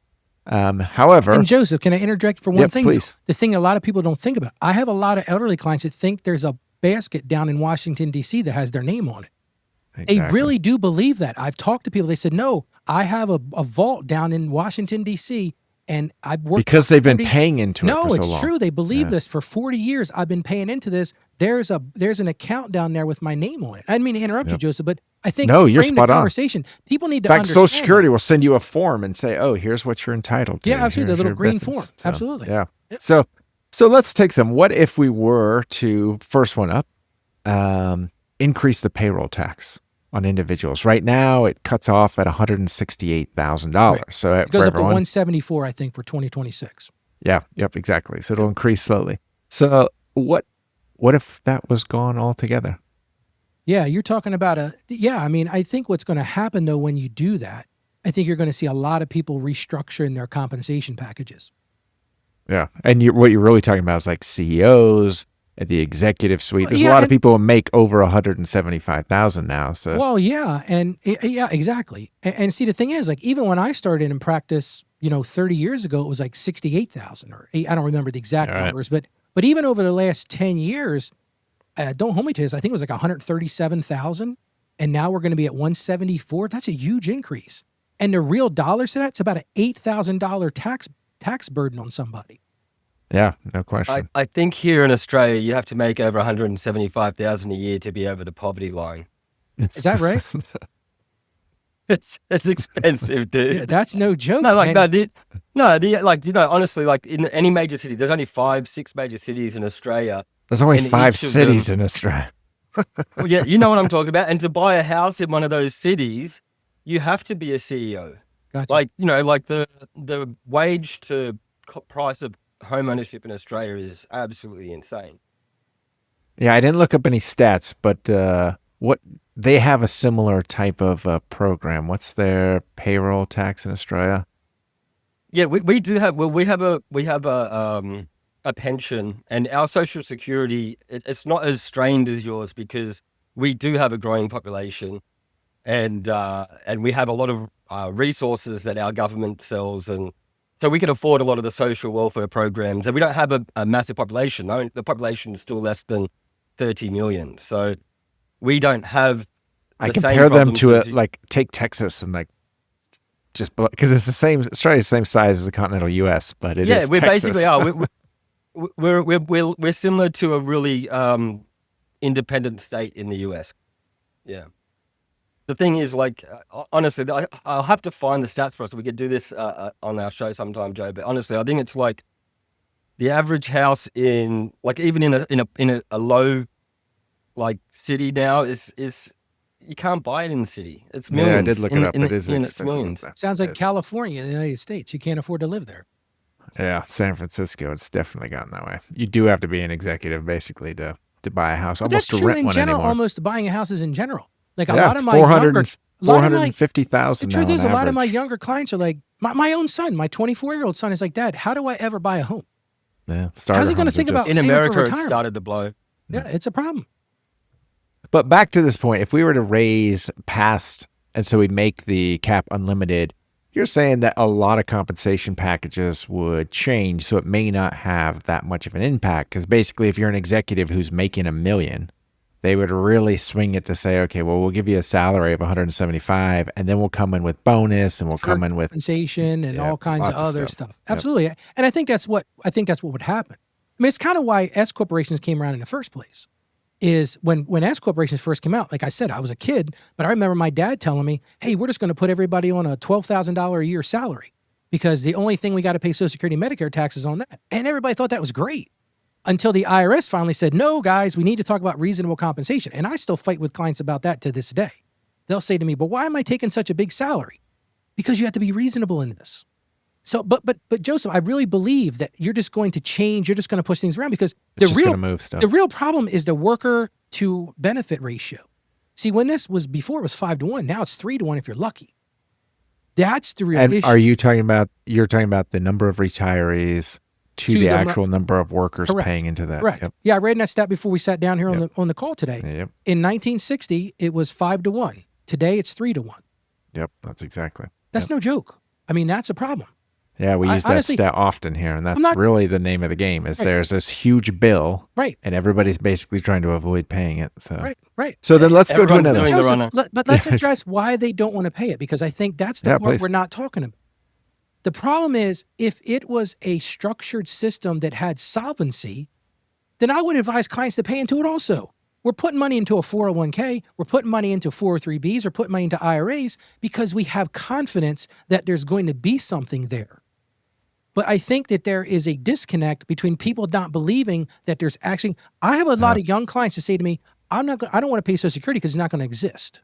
However, and Joseph, can I interject for one thing? Please. The thing a lot of people don't think about. I have a lot of elderly clients that think there's a basket down in Washington, D.C. that has their name on it. Exactly. They really do believe that. I've talked to people. They said, no, I have a vault down in Washington, D.C., And I've worked because they've been paying into it for so long. No, it's true. They believe this. For 40 years, I've been paying into this. There's an account down there with my name on it. I didn't mean to interrupt you, Joseph, but I think you're frame spot the on. conversation. People need to understand. In fact, Social Security that. will send you a form and say, "Oh, here's what you're entitled to." Yeah, absolutely. The little green benefits. form. Absolutely. Yeah. So let's take some. What if we were to, first one up, increase the payroll tax on individuals? Right now, it cuts off at $168,000. Right. So it goes up to $174,000, I think, for 2026. Yeah. Yep. Exactly. So it'll increase slowly. So what if that was gone altogether? Yeah, you're talking about I mean, I think what's going to happen though when you do that, I think you're going to see a lot of people restructuring their compensation packages. Yeah, and what you're really talking about is like CEOs at the executive suite. There's a lot of people who make over $175,000 now. So exactly. And see, the thing is, like, even when I started in practice, 30 years ago, it was like 68,000 or I don't remember the exact numbers, but even over the last 10 years, don't hold me to this, I think it was like 137,000, and now we're going to be at 174. That's a huge increase. And the real dollars to that, it's about an $8,000 tax burden on somebody. Yeah, no question. I think here in Australia, you have to make over 175,000 a year to be over the poverty line. Is that right? It's expensive, dude. Yeah, that's no joke. No, honestly, like in any major city, there's only 5-6 major cities in Australia. There's only 5 cities in Australia. Well, yeah, you know what I'm talking about. And to buy a house in one of those cities, you have to be a CEO. Gotcha. Like, like the wage to price of home ownership in Australia is absolutely insane. Yeah, I didn't look up any stats, but what they have a similar type of program. What's their payroll tax in Australia? Yeah, we do have. Well, we have a pension, and our Social Security. It's not as strained as yours because we do have a growing population, and we have a lot of resources that our government sells, and so we can afford a lot of the social welfare programs. And we don't have a massive population. The population is still less than 30 million. So we don't have. I compare them to take Texas and just because it's the same. Australia's the same size as the continental U.S., but it is we Texas. basically are. We're similar to a really independent state in the U.S. Yeah. The thing is, honestly, I'll have to find the stats for us. We could do this on our show sometime, Joe. But honestly, I think it's like the average house in even in a low city now is you can't buy it in the city. It's millions. Yeah, I did look it up. It is it's millions. Sounds like California in the United States. You can't afford to live there. Yeah, San Francisco, it's definitely gotten that way. You do have to be an executive basically to buy a house, but almost that's to true rent in one general. anymore. Almost buying a house is in general. Like lot of my younger, 450,000. The truth is, a lot of my younger clients are like, my own son, my 24-year-old son is like, Dad, how do I ever buy a home? Yeah, how's he going to think about in America? It started to blow. Yeah, it's a problem. But back to this point, if we were to raise past, and so we make the cap unlimited, you're saying that a lot of compensation packages would change, so it may not have that much of an impact. Because basically, if you're an executive who's making $1 million, they would really swing it to say, okay, well, we'll give you a salary of 175, and then we'll come in with bonus, and we'll come in with compensation and all kinds of other stuff. Absolutely, yep. And I think that's what would happen. I mean, it's kind of why S corporations came around in the first place. Is when S corporations first came out, like I said, I was a kid, but I remember my dad telling me, hey, we're just going to put everybody on a $12,000 a year salary because the only thing we got to pay Social Security and Medicare taxes on that. And everybody thought that was great until the IRS finally said, no, guys, we need to talk about reasonable compensation. And I still fight with clients about that to this day. They'll say to me, but why am I taking such a big salary? Because you have to be reasonable in this. So, but Joseph, I really believe that you're just going to change. You're just going to push things around because the real problem is the worker to benefit ratio. See, when this was before, it was 5-1. Now it's 3-1 if you're lucky. That's the real issue. Are you talking about? You're talking about the number of retarees to the actual number of workers paying into that. Correct. Yep. Yeah, I read that stat before we sat down here on the call today. Yep. In 1960, it was 5-1. Today, it's 3-1. Yep, that's exactly. That's no joke. I mean, that's a problem. Yeah, we use that stat often here, and that's really the name of the game. Is there's this huge bill, and everybody's basically trying to avoid paying it. So right. So then let's go to another. But let's address why they don't want to pay it because I think that's the part we're not talking about. The problem is, if it was a structured system that had solvency, then I would advise clients to pay into it also. We're putting money into a 401k, we're putting money into 403bs, we're putting money into IRAs because we have confidence that there's going to be something there. But I think that there is a disconnect between people not believing that there's actually, I have a lot of young clients that say to me, I don't want to pay Social Security because it's not going to exist.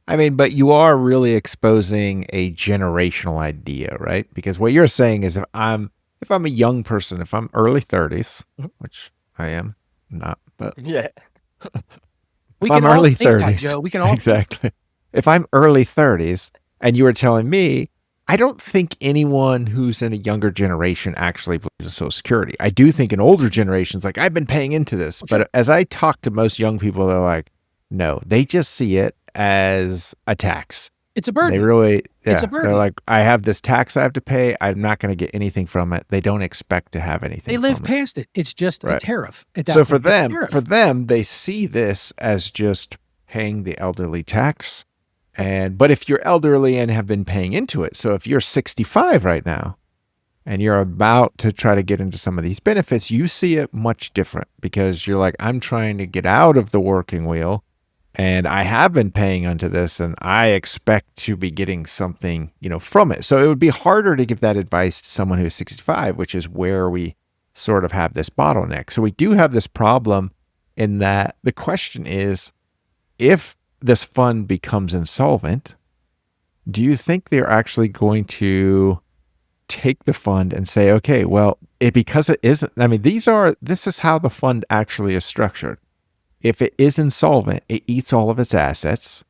I mean, but you are really exposing a generational idea, right? Because what you're saying is if I'm a young person, if I'm early 30s, which I am not, but Yeah. We if I'm can all early think that, 30s, Joe. We can all exactly. If I'm early 30s and you were telling me, I don't think anyone who's in a younger generation actually believes in Social Security. I do think in older generations, like I've been paying into this, but as I talk to most young people, they're like, no, they just see it as a tax. It's a burden. They really, It's a burden. They're like, I have this tax I have to pay. I'm not going to get anything from it. They don't expect to have anything. They live from past it. It's just a tariff. At that So point. for them, they see this as just paying the elderly tax. But if you're elderly and have been paying into it, so if you're 65 right now and you're about to try to get into some of these benefits, you see it much different because you're like, I'm trying to get out of the working wheel and I have been paying into this and I expect to be getting something, from it. So it would be harder to give that advice to someone who's 65, which is where we sort of have this bottleneck. So we do have this problem in that the question is, if this fund becomes insolvent, do you think they're actually going to take the fund and say, okay, well, because it isn't, I mean, this is how the fund actually is structured. If it is insolvent, it eats all of its assets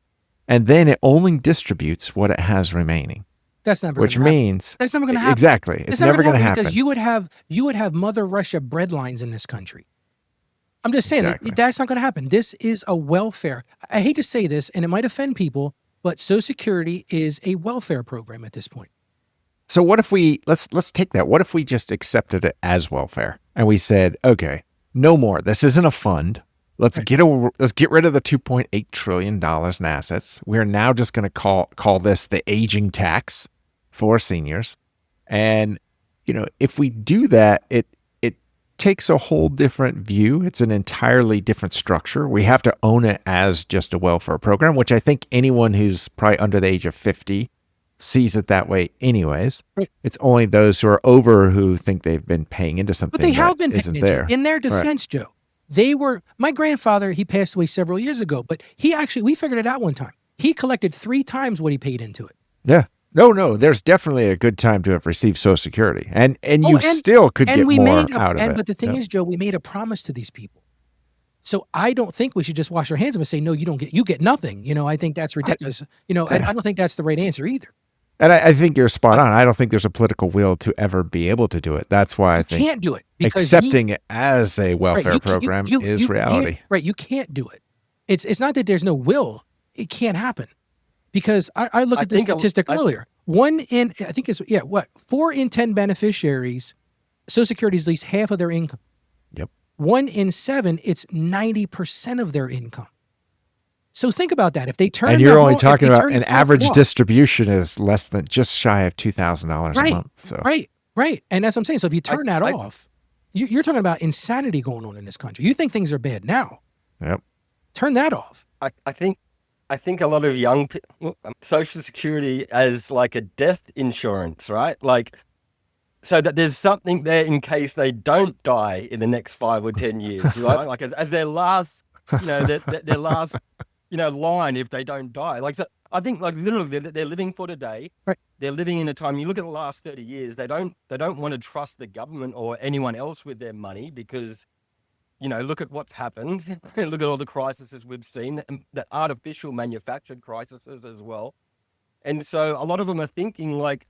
and then it only distributes what it has remaining. That's never which gonna happen. means That's never going to happen. Exactly. It's never going to happen because you would have Mother Russia bread lines in this country. I'm just saying that's not going to happen. This is a welfare. I hate to say this, and it might offend people, but Social Security is a welfare program at this point. So what if let's take that. What if we just accepted it as welfare and we said, okay, no more. This isn't a fund. Let's get rid of the $2.8 trillion in assets. We're now just going to call this the aging tax for seniors. And if we do that, it takes a whole different view. It's an entirely different structure. We have to own it as just a welfare program, which I think anyone who's probably under the age of 50 sees it that way anyways. Right. It's only those who are over who think they've been paying into something but they have been isn't paying there. Into it. In their defense, right. Joe, my grandfather, he passed away several years ago, but we figured it out one time. He collected 3 times what he paid into it. Yeah. No, there's definitely a good time to have received Social Security. And still could get more out of it. But the thing is, Joe, we made a promise to these people. So I don't think we should just wash our hands of it and say, no, you get nothing. I think that's ridiculous. I don't think that's the right answer either. And I think you're spot on. I don't think there's a political will to ever be able to do it. That's why I think you can't do it because accepting it as a welfare program is reality. Right. You can't do it. It's not that there's no will. It can't happen. Because I looked at this statistic earlier. 4 in 10 beneficiaries, Social Security is at least half of their income. Yep. 1 in 7, it's 90% of their income. So think about that. If they turn, and you're only talking about an average distribution is less than just shy of $2,000 a month. So right, and that's what I'm saying. So if you turn that off, you're talking about insanity going on in this country. You think things are bad now? Yep. Turn that off. I think a lot of young people, Social Security as like a death insurance, right? Like, so that there's something there in case they don't die in the next 5 or 10 years, right? Like as their last, their last, line if they don't die. Like, so I think like literally they're living for today. Right. They're living in a time. You look at the last 30 years. They don't want to trust the government or anyone else with their money because. Look at what's happened. Look at all the crises we've seen, the artificial manufactured crises as well. And so a lot of them are thinking like,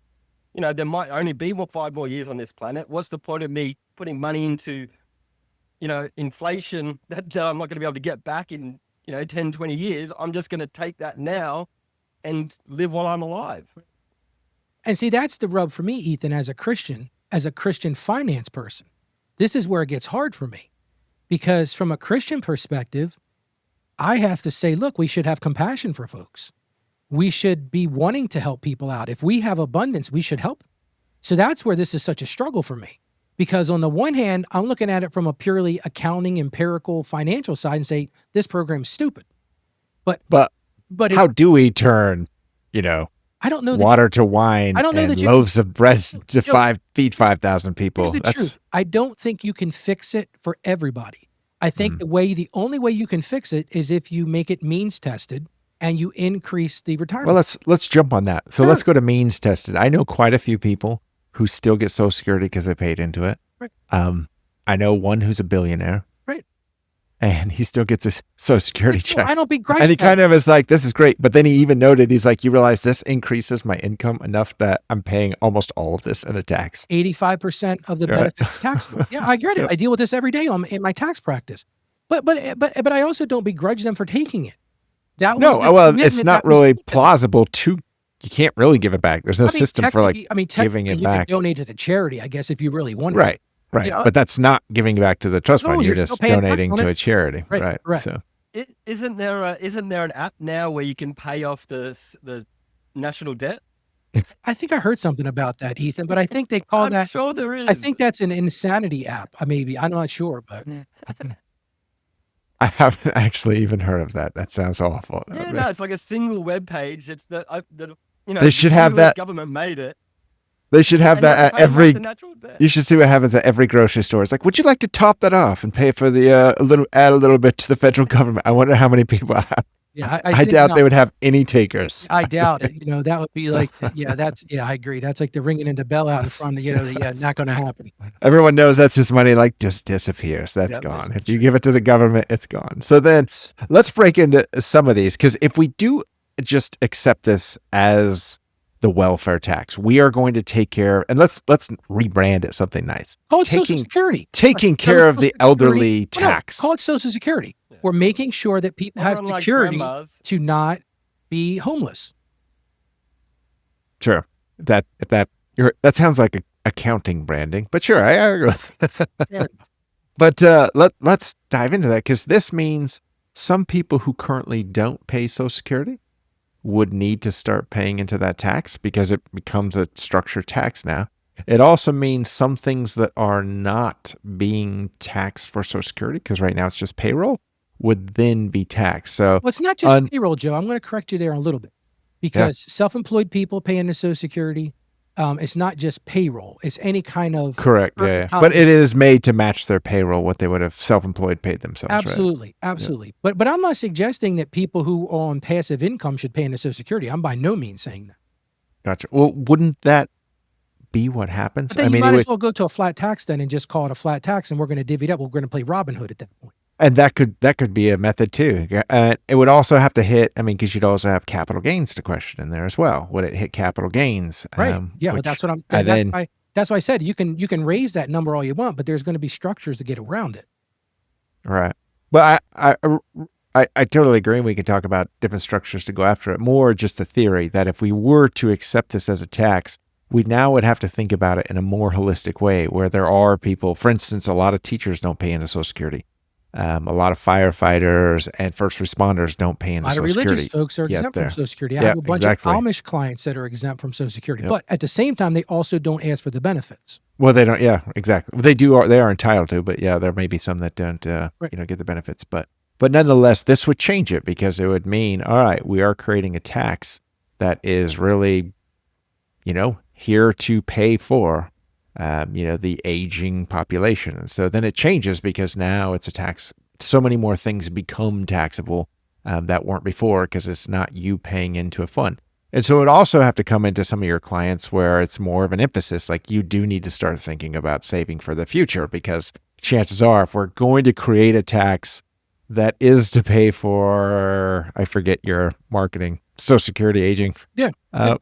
there might only be 5 more years on this planet. What's the point of me putting money into, inflation that I'm not going to be able to get back in, 10, 20 years. I'm just going to take that now and live while I'm alive. And see, that's the rub for me, Ethan, as a Christian finance person. This is where it gets hard for me. Because from a Christian perspective, I have to say, look, we should have compassion for folks. we should be wanting to help people out. If we have abundance, we should help them. So that's where this is such a struggle for me. Because on the one hand, I'm looking at it from a purely accounting, empirical, financial side and say, this program's stupid. But how do we turn, I don't know water to wine and loaves of bread to feed 5,000 people? Here's the truth. I don't think you can fix it for everybody. I think the only way you can fix it is if you make it means tested and you increase the retirement. Well, let's jump on that. So let's go to means tested. I know quite a few people who still get Social Security because they paid into it. Right. I know one who's a billionaire. Right. And he still gets a Social Security check. I don't begrudge And he that. kind of is like, this is great. But then he even noted, he's like, you realize this increases my income enough that I'm paying almost all of this in a tax. 85% of the benefits taxable. Yeah, I get it. I deal with this every day in my tax practice. But I also don't begrudge them for taking it. It's not really plausible to. You can't really give it back. There's no system for giving it back. You can donate to the charity, I guess, if you really want to. Right. But that's not giving it back to the trust fund. You're just donating to a charity. Right. So isn't there an app now where you can pay off the national debt? I think I heard something about that, Ethan, but I think they call that. I'm sure there is. I think that's an insanity app. Maybe I'm not sure, but I haven't actually even heard of that. That sounds awful. Yeah, no, it's like a single web page. It's that they should have that. Government made it. They should have that at every. You should see what happens at every grocery store. It's like, would you like to top that off and pay for the add a little bit to the federal government? I wonder how many people have. Yeah, I doubt they would have any takers. I doubt it. That would be like, I agree. That's like the ringing into bell out in front of, not going to happen. Everyone knows that's his money, just disappears. That's gone. If you give it to the government, it's gone. So then let's break into some of these, because if we do just accept this as the welfare tax, we are going to take care, and let's rebrand it something nice. Call it Social Security. Taking care of the elderly tax. Call it Social Security. We're making sure that people have security to not be homeless. Sure. That sounds like accounting branding, but sure, I agree with that. But let's dive into that, because this means some people who currently don't pay Social Security would need to start paying into that tax because it becomes a structured tax now. It also means some things that are not being taxed for Social Security, because right now it's just payroll, would then be taxed. So it's not just payroll, Joe. I'm going to correct you there a little bit, because self-employed people pay into Social Security. It's not just payroll. It's any kind of correct. Yeah. But it is made to match their payroll, what they would have self-employed paid themselves. Absolutely. Right? Absolutely. Yeah. But I'm not suggesting that people who are on passive income should pay into Social Security. I'm by no means saying that. Gotcha. Well, wouldn't that be what happens? You might as well go to a flat tax then and just call it a flat tax, and we're going to divvy it up. We're going to play Robin Hood at that point. And that could be a method too. It would also have to hit, because you'd also have capital gains to question in there as well. Would it hit capital gains? Right. Well, that's what I'm. That's why I said you can raise that number all you want, but there's going to be structures to get around it. Right. But I totally agree. And we can talk about different structures to go after it. More just the theory that if we were to accept this as a tax, we now would have to think about it in a more holistic way, where there are people, for instance, a lot of teachers don't pay into Social Security. A lot of firefighters and first responders don't pay into Social Security. A lot of religious folks are exempt from Social Security. I have a bunch of Amish clients that are exempt from Social Security, but at the same time, they also don't ask for the benefits. Well, they don't. Yeah, exactly. They do. They are entitled to, but there may be some that don't, get the benefits. But nonetheless, this would change it, because it would mean, all right, we are creating a tax that is really, here to pay for the aging population. And so then it changes, because now it's a tax. So many more things become taxable that weren't before, because it's not you paying into a fund. And so it would also have to come into some of your clients where it's more of an emphasis, like you do need to start thinking about saving for the future, because chances are, if we're going to create a tax that is to pay for, I forget your marketing, Social Security aging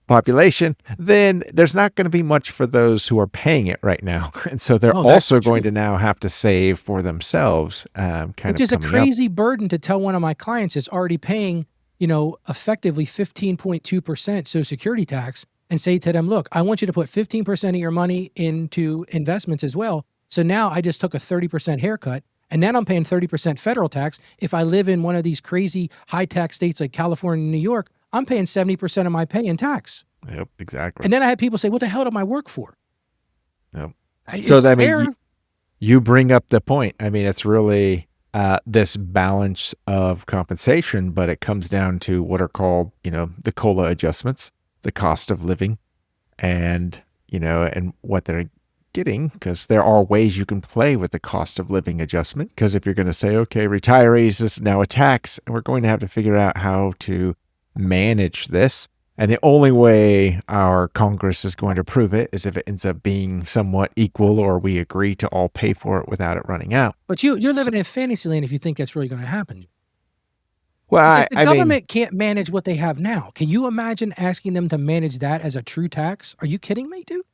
population, then there's not going to be much for those who are paying it right now. And so they're also going to now have to save for themselves. Which is a crazy burden to tell one of my clients that's already paying, effectively 15.2% Social Security tax, and say to them, look, I want you to put 15% of your money into investments as well. So now I just took a 30% haircut. And then I'm paying 30% federal tax. If I live in one of these crazy high tax states like California and New York, I'm paying 70% of my pay in tax. Yep, exactly. And then I had people say, what the hell do I work for? Yep. So I mean, you bring up the point. I mean, it's really this balance of compensation, but it comes down to what are called, the COLA adjustments, the cost of living, and, and what they're getting, because there are ways you can play with the cost of living adjustment. Because if you're going to say, okay, retirees, this is now a tax, and we're going to have to figure out how to manage this. And the only way our Congress is going to approve it is if it ends up being somewhat equal, or we agree to all pay for it without it running out. But you're living in fantasy land if you think that's really going to happen. Well, because the government can't manage what they have now. Can you imagine asking them to manage that as a true tax? Are you kidding me, dude?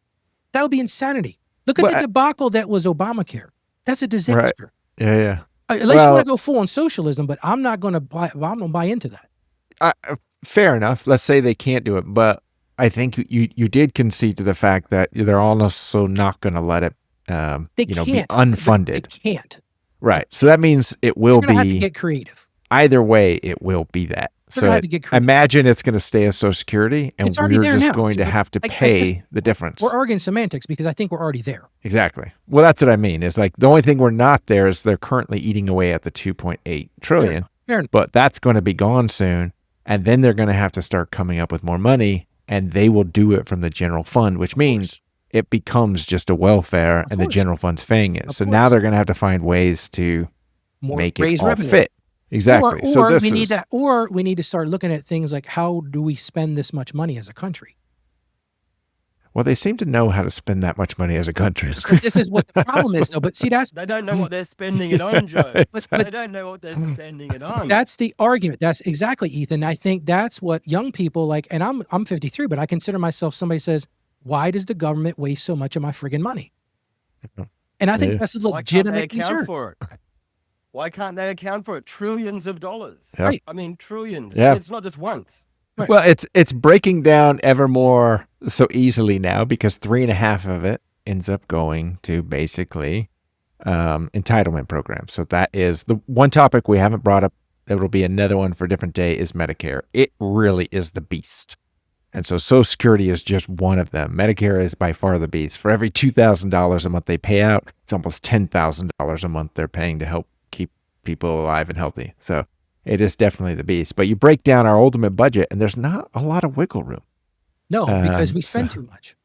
That would be insanity. Look at the debacle that was Obamacare. That's a disaster. Right. Yeah. Unless you want to go full on socialism, but I'm not going to buy. I'm going to buy into that. Fair enough. Let's say they can't do it, but I think you did concede to the fact that they're also not going to let it, be unfunded. They can't. Right. So that means it will be. Have to get creative. Either way, it will be that. So imagine it's going to stay as Social Security, and we're just going to have to pay the difference. We're arguing semantics because I think we're already there. Exactly. Well, that's what I mean. Is like the only thing we're not there is they're currently eating away at the 2.8 trillion, but that's going to be gone soon. And then they're going to have to start coming up with more money, and they will do it from the general fund, which means it becomes just a welfare, and the general fund's paying it. So now they're going to have to find ways to make it all fit. Exactly. Or we need to start looking at things like, how do we spend this much money as a country? Well, they seem to know how to spend that much money as a country. But this is what the problem is, though. But see, they don't know what they're spending it on, Joe. They don't know what they're spending it on. That's the argument. That's exactly, Ethan. I think that's what young people like. And I'm 53, but I consider myself somebody says, why does the government waste so much of my friggin' money? And I think that's a legitimate concern. Why can't they account for it? Trillions of dollars. Yep. Right. I mean, trillions. Yeah. It's not just once. Right. Well, it's breaking down ever more so easily now, because 3.5 of it ends up going to basically entitlement programs. So that is the one topic we haven't brought up. That will be another one for a different day, is Medicare. It really is the beast. And so Social Security is just one of them. Medicare is by far the beast. For every $2,000 a month they pay out, it's almost $10,000 a month they're paying to help keep people alive and healthy. So it is definitely the beast. But you break down our ultimate budget, and there's not a lot of wiggle room. No, because we spend too much.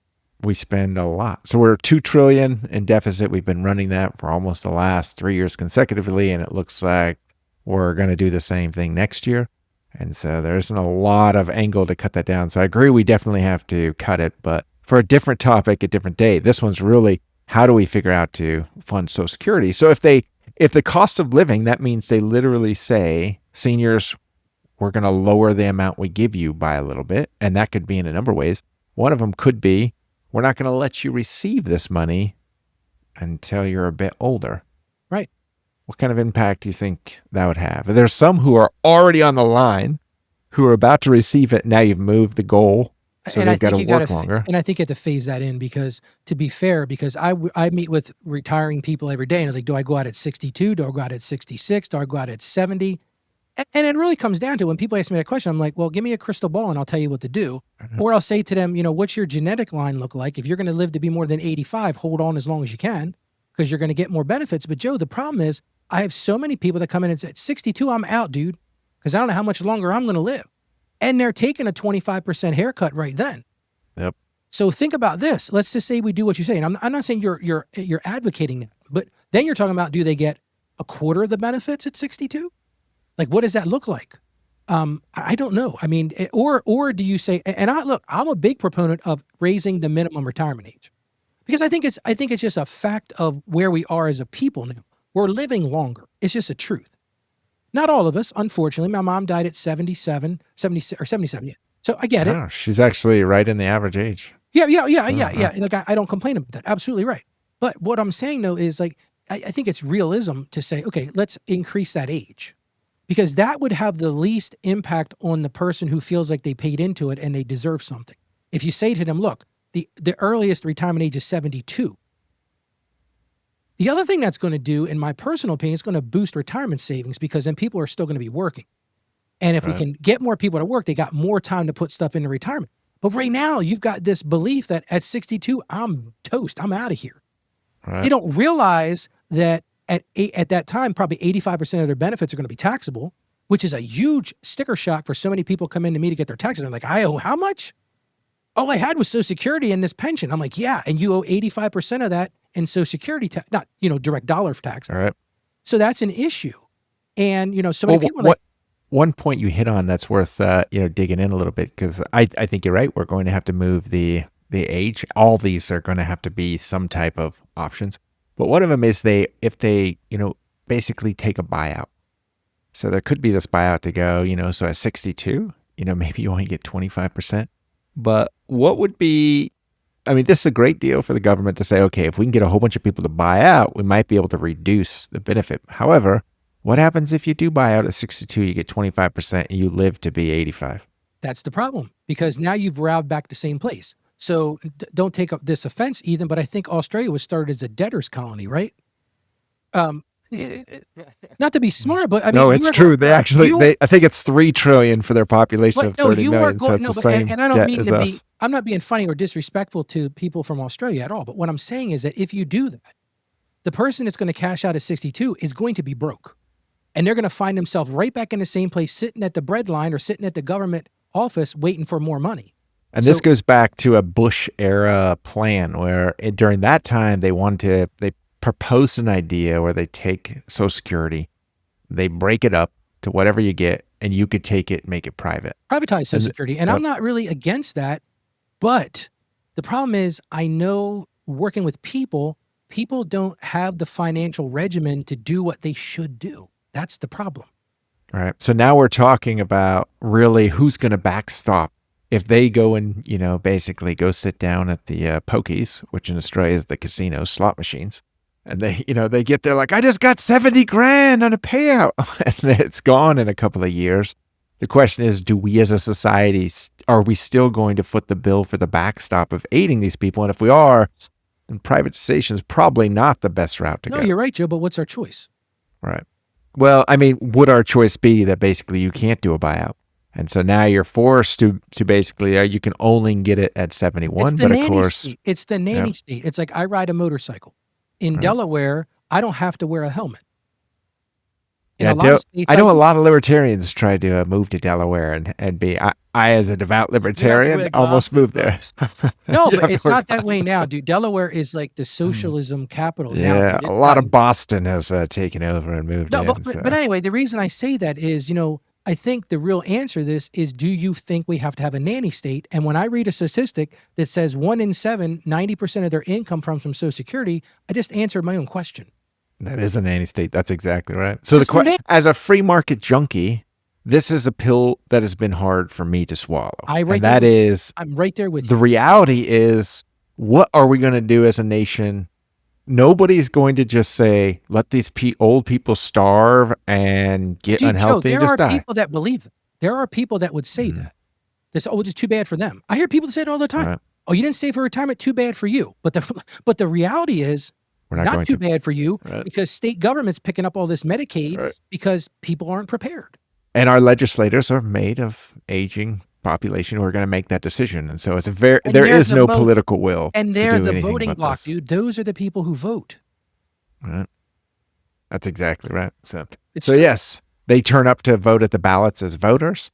We spend a lot. So we're $2 trillion in deficit. We've been running that for almost the last 3 years consecutively, and it looks like we're going to do the same thing next year. And so there isn't a lot of angle to cut that down. So I agree, we definitely have to cut it, but for a different topic, a different day. This one's really, how do we figure out to fund Social Security? So if the cost of living, that means they literally say, seniors, we're going to lower the amount we give you by a little bit. And that could be in a number of ways. One of them could be, we're not going to let you receive this money until you're a bit older. Right. What kind of impact do you think that would have? There's some who are already on the line who are about to receive it. Now you've moved the goal, so they've got to work longer. And I think you have to phase that in, because to be fair, because I meet with retiring people every day, and I was like, do I go out at 62? Do I go out at 66? Do I go out at 70? And it really comes down to, when people ask me that question, I'm like, well, give me a crystal ball and I'll tell you what to do. Or I'll say to them, what's your genetic line look like? If you're going to live to be more than 85, hold on as long as you can, because you're going to get more benefits. But Joe, the problem is, I have so many people that come in and say, at 62, I'm out, dude, because I don't know how much longer I'm going to live. And they're taking a 25% haircut right then. Yep. So think about this. Let's just say we do what you say. And I'm not saying you're advocating that, but then you're talking about, do they get a quarter of the benefits at 62? Like, what does that look like? I don't know. I mean, or do you say, and I'm a big proponent of raising the minimum retirement age, because I think it's just a fact of where we are as a people now. We're living longer. It's just a truth. Not all of us, unfortunately. My mom died at 77. Yeah. So I get it. She's actually right in the average age. Yeah. Like, I don't complain about that. Absolutely right. But what I'm saying, though, is like, I think it's realism to say, okay, let's increase that age, because that would have the least impact on the person who feels like they paid into it and they deserve something. If you say to them, look, the earliest retirement age is 72. The other thing that's going to do, in my personal opinion, is going to boost retirement savings, because then people are still going to be working. And if we can get more people to work, they got more time to put stuff into retirement. But right now, you've got this belief that at 62, I'm toast. I'm out of here. Right. They don't realize that at that time, probably 85% of their benefits are going to be taxable, which is a huge sticker shock for so many people come into me to get their taxes. They're like, I owe how much? All I had was Social Security and this pension. I'm like, yeah, and you owe 85% of that in Social Security tax, not, direct dollar tax. All right. So that's an issue. And, so many people are like, one point you hit on that's worth digging in a little bit, because I think you're right. We're going to have to move the age. All these are going to have to be some type of options. But one of them is if they basically take a buyout. So there could be this buyout to go, so at 62, maybe you only get 25%. But what would be, this is a great deal for the government to say, okay, if we can get a whole bunch of people to buy out, we might be able to reduce the benefit. However, what happens if you do buy out at 62, you get 25% and you live to be 85? That's the problem, because now you've roused back the same place. So don't take up this offense, Ethan, but I think Australia was started as a debtor's colony, right? Not to be smart, but no, it's true. They actually, I think it's 3 trillion for their population of 30 million. So it's the same and I don't mean to be, I'm not being funny or disrespectful to people from Australia at all. But what I'm saying is that if you do that, the person that's going to cash out at 62 is going to be broke. And they're going to find themselves right back in the same place, sitting at the bread line or sitting at the government office waiting for more money. And this goes back to a Bush era plan where during that time they proposed an idea where they take Social Security, they break it up to whatever you get, and you could take it and make it private. Privatize Social Security. And I'm not really against that, but the problem is I know working with people don't have the financial regimen to do what they should do. That's the problem. All right. So now we're talking about really who's going to backstop if they go and, basically go sit down at the pokies, which in Australia is the casino slot machines. And they get there like, I just got 70 grand on a payout. And it's gone in a couple of years. The question is, do we as a society, are we still going to foot the bill for the backstop of aiding these people? And if we are, then privatization is probably not the best route to go. No, you're right, Joe, but what's our choice? Right. Well, would our choice be that basically you can't do a buyout? And so now you're forced to basically, you can only get it at 71. But of course, state. It's the nanny state. It's like I ride a motorcycle. In Delaware, I don't have to wear a helmet. I know a lot of libertarians try to move to Delaware and be. I as a devout libertarian, almost moved there. No, but it's not that way now, dude. Delaware is like the socialism capital now. Yeah, a lot of Boston has taken over and moved in. But anyway, the reason I say that is, I think the real answer to this is, do you think we have to have a nanny state? And when I read a statistic that says 1 in 7, 90% of their income comes from Social Security, I just answered my own question. That is a nanny state. That's exactly right. So as a free market junkie, this is a pill that has been hard for me to swallow. I'm right there with you. The reality is, what are we going to do as a nation? Nobody's going to just say, let these old people starve and get unhealthy and just die. There are people that believe that. There are people that would say that. They say, it's too bad for them. I hear people say it all the time. Right. Oh, you didn't save for retirement? Too bad for you. But the reality is, not too bad for you, because state government's picking up all this Medicaid because people aren't prepared. And our legislators are made of aging population who are going to make that decision. And so it's there is no political will. And they're the voting bloc, dude. Those are the people who vote. Right. That's exactly right. So yes, they turn up to vote at the ballots as voters.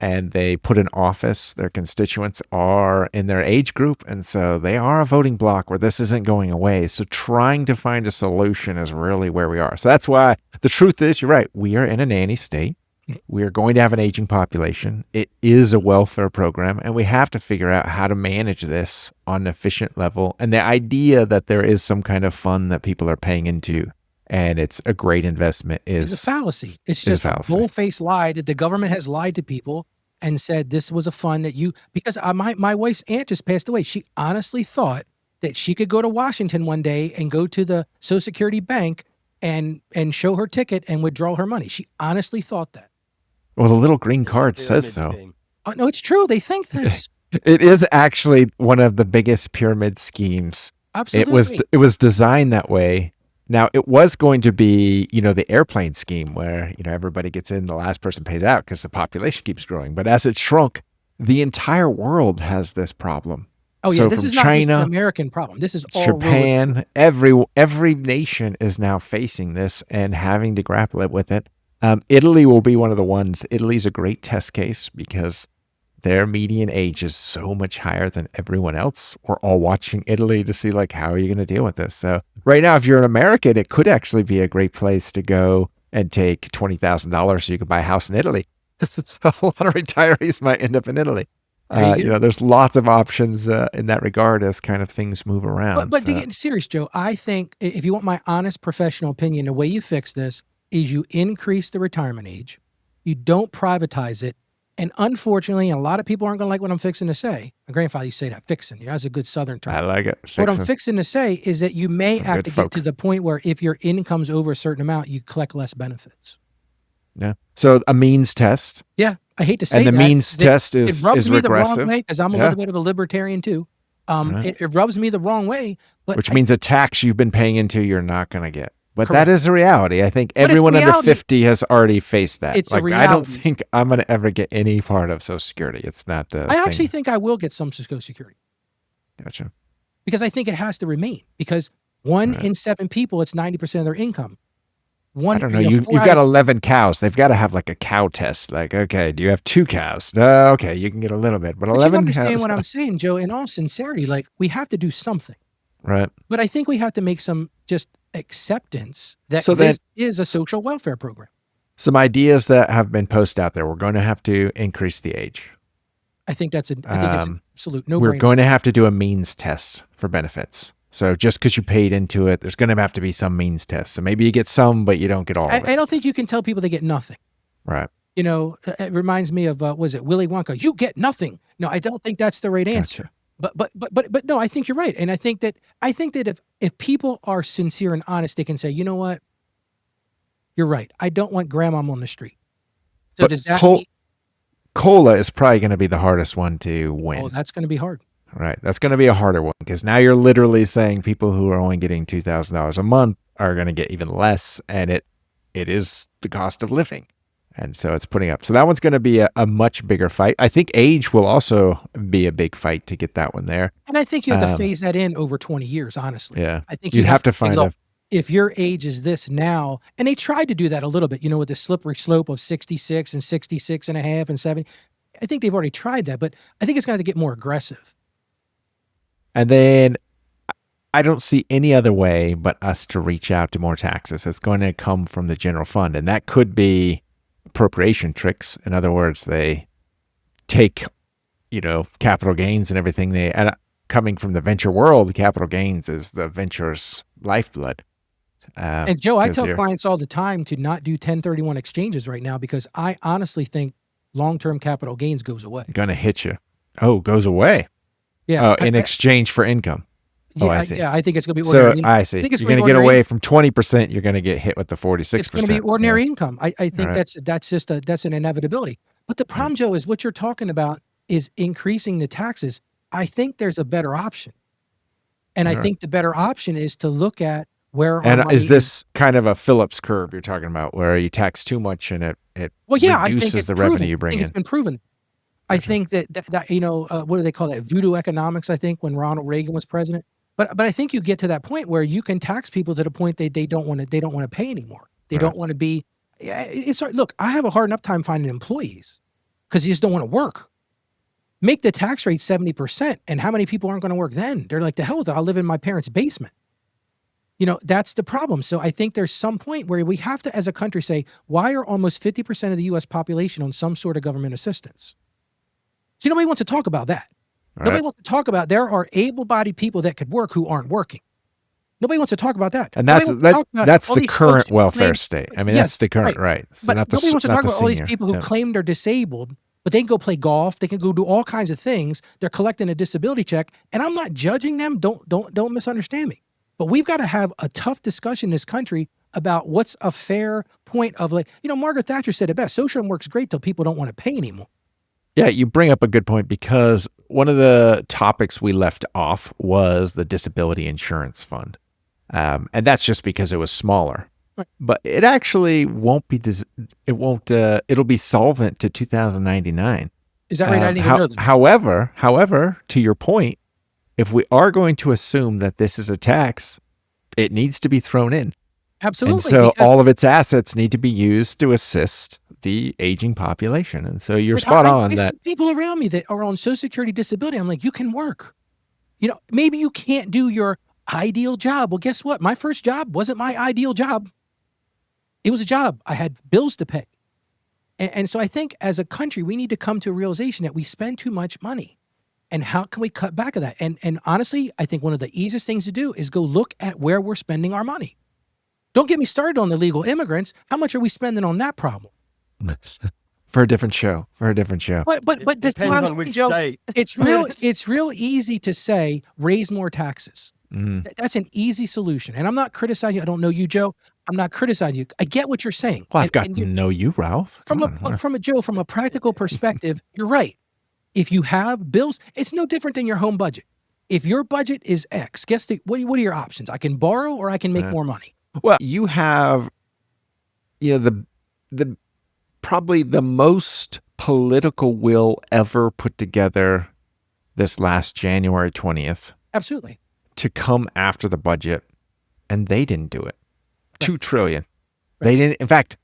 And they put in office, their constituents are in their age group. And so they are a voting bloc where this isn't going away. So trying to find a solution is really where we are. So that's why the truth is, you're right. We are in a nanny state. We are going to have an aging population. It is a welfare program, and we have to figure out how to manage this on an efficient level. And the idea that there is some kind of fund that people are paying into and it's a great investment is a fallacy. It's just a bull-faced lie that the government has lied to people and said this was a fund that because my wife's aunt just passed away. She honestly thought that she could go to Washington one day and go to the Social Security bank and show her ticket and withdraw her money. She honestly thought that. Well, the little green card says so. Oh, no, it's true. They think this. It is actually one of the biggest pyramid schemes. Absolutely. It was designed that way Now, it was going to be, the airplane scheme where, everybody gets in, the last person pays out because the population keeps growing. But as it shrunk, the entire world has this problem. Oh, yeah. So this is not just an American problem. This is all Japan, every nation is now facing this and having to grapple with it. Italy will be one of the ones. Italy's a great test case because their median age is so much higher than everyone else. We're all watching Italy to see, how are you going to deal with this? So right now, if you're an American, it could actually be a great place to go and take $20,000 so you can buy a house in Italy. A lot of retirees might end up in Italy. There's lots of options in that regard as kind of things move around. But to get serious, Joe, I think if you want my honest professional opinion, the way you fix this is you increase the retirement age, you don't privatize it, and unfortunately, a lot of people aren't going to like what I'm fixing to say. My grandfather used to say that, fixing. That's a good Southern term. I like it. What I'm fixing to say is that you may have to get to the point where if your income's over a certain amount, you collect less benefits. Yeah. So a means test. Yeah. I hate to say that. And the means test is regressive. It rubs me the wrong way because I'm a little bit of a libertarian too. It rubs me the wrong way. Which means a tax you've been paying into you're not going to get. But correct. That is a reality. I think everyone under 50 has already faced that. It's a reality. I don't think I'm going to ever get any part of Social Security. It's not the I actually think I will get some Social Security. Gotcha. Because I think it has to remain. Because 1 in 7 people, it's 90% of their income. I don't know. You've got 11 cows. They've got to have a cow test. Okay, do you have 2 cows? Okay, you can get a little bit. But 11 you understand cows. What I'm saying, Joe, in all sincerity, we have to do something. Right. But I think we have to make some just acceptance that this is a social welfare program. Some ideas that have been posted out there. We're going to have to increase the age. I think that's an absolute no-brainer. We're going to have to do a means test for benefits. So just because you paid into it, there's going to have to be some means test. So maybe you get some, but you don't get all of it. I don't think you can tell people they get nothing. Right. It reminds me of, was it Willy Wonka? You get nothing. No, I don't think that's the right answer. Gotcha. But no, I think you're right. And I think that if people are sincere and honest, they can say, you know what? You're right. I don't want grandma on the street. So but does that mean COLA is probably going to be the hardest one to win. Oh, that's going to be hard. Right. That's going to be a harder one because now you're literally saying people who are only getting $2,000 a month are going to get even less, and it is the cost of living. And so it's putting up. So that one's going to be a much bigger fight. I think age will also be a big fight to get that one there. And I think you have to phase that in over 20 years, honestly. Yeah. I think you'd have to find out. If your age is this now, and they tried to do that a little bit, with the slippery slope of 66 and 66 and a half and 70. I think they've already tried that, but I think it's going to get more aggressive. And then I don't see any other way but us to reach out to more taxes. It's going to come from the general fund. And that could be appropriation tricks. In other words, they take, capital gains and everything. And coming from the venture world, capital gains is the venture's lifeblood. And Joe, I tell clients all the time to not do 1031 exchanges right now because I honestly think long-term capital gains goes away. Going to hit you. Oh, goes away. Yeah. In exchange for income. Yeah, I see. Yeah, I think it's going to be ordinary. So I see. You're going to get away from 20%. You're going to get hit with the 46%. It's going to be ordinary income. I think that's an inevitability. But the problem, Joe, is what you're talking about is increasing the taxes. I think there's a better option. And I think the better option is to look at where our money is this kind of a Phillips curve you're talking about where you tax too much and it reduces the revenue you bring in? I think it's been proven. I think that what do they call that? Voodoo economics, I think, when Ronald Reagan was president. But I think you get to that point where you can tax people to the point they don't want to pay anymore. They don't want to be. Look, I have a hard enough time finding employees because you just don't want to work. Make the tax rate 70%, and how many people aren't going to work then? They're like, the hell with it. I'll live in my parents' basement. That's the problem. So I think there's some point where we have to, as a country, say, why are almost 50% of the U.S. population on some sort of government assistance? So nobody wants to talk about that. Nobody wants to talk about there are able-bodied people that could work who aren't working. Nobody wants to talk about that. And that's the current welfare state. I mean, that's the current, right. So but nobody wants to talk about all these people who claim they're disabled, but they can go play golf. They can go do all kinds of things. They're collecting a disability check. And I'm not judging them. Don't misunderstand me. But we've got to have a tough discussion in this country about what's a fair point of Margaret Thatcher said it best. Socialism works great till people don't want to pay anymore. Yeah, you bring up a good point because one of the topics we left off was the disability insurance fund. And that's just because it was smaller. Right. But it actually won't be, it'll be solvent to 2099. Is that right? I didn't even know that. However, to your point, if we are going to assume that this is a tax, it needs to be thrown in. Absolutely. And so all of its assets need to be used to assist the aging population. And so you're spot on I that. see people around me that are on Social Security disability. I'm like, you can work. You know, maybe you can't do your ideal job. Well, guess what? My first job wasn't my ideal job. It was a job. I had bills to pay. And so I think as a country, we need to come to a realization that we spend too much money. And how can we cut back of that? And honestly, I think one of the easiest things to do is go look at where we're spending our money. Don't get me started on illegal immigrants. How much are we spending on that problem? For a different show. But this depends on which state. It's real easy to say raise more taxes. That's an easy solution. And I'm not criticizing you. I don't know you, Joe. I'm not criticizing you. I get what you're saying. Well, I've got to know you, Ralph. From a practical perspective, you're right. If you have bills, it's no different than your home budget. If your budget is X, what are your options? I can borrow or I can make more money. Well, you have, the probably the most political will ever put together this last January 20th. Absolutely. To come after the budget, and they didn't do it. Right. $2 trillion. Right. They didn't. In fact,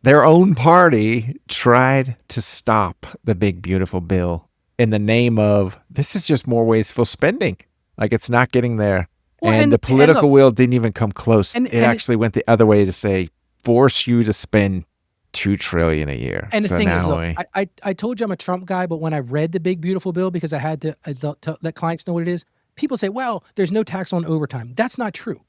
their own party tried to stop the big, beautiful bill in the name of this is just more wasteful spending. Like it's not getting there. Well, and the political will didn't even come close. It actually went the other way to say, force you to spend $2 trillion a year. And the thing is, look, I told you I'm a Trump guy, but when I read the big, beautiful bill, because I had to let clients know what it is, people say, well, there's no tax on overtime. That's not true.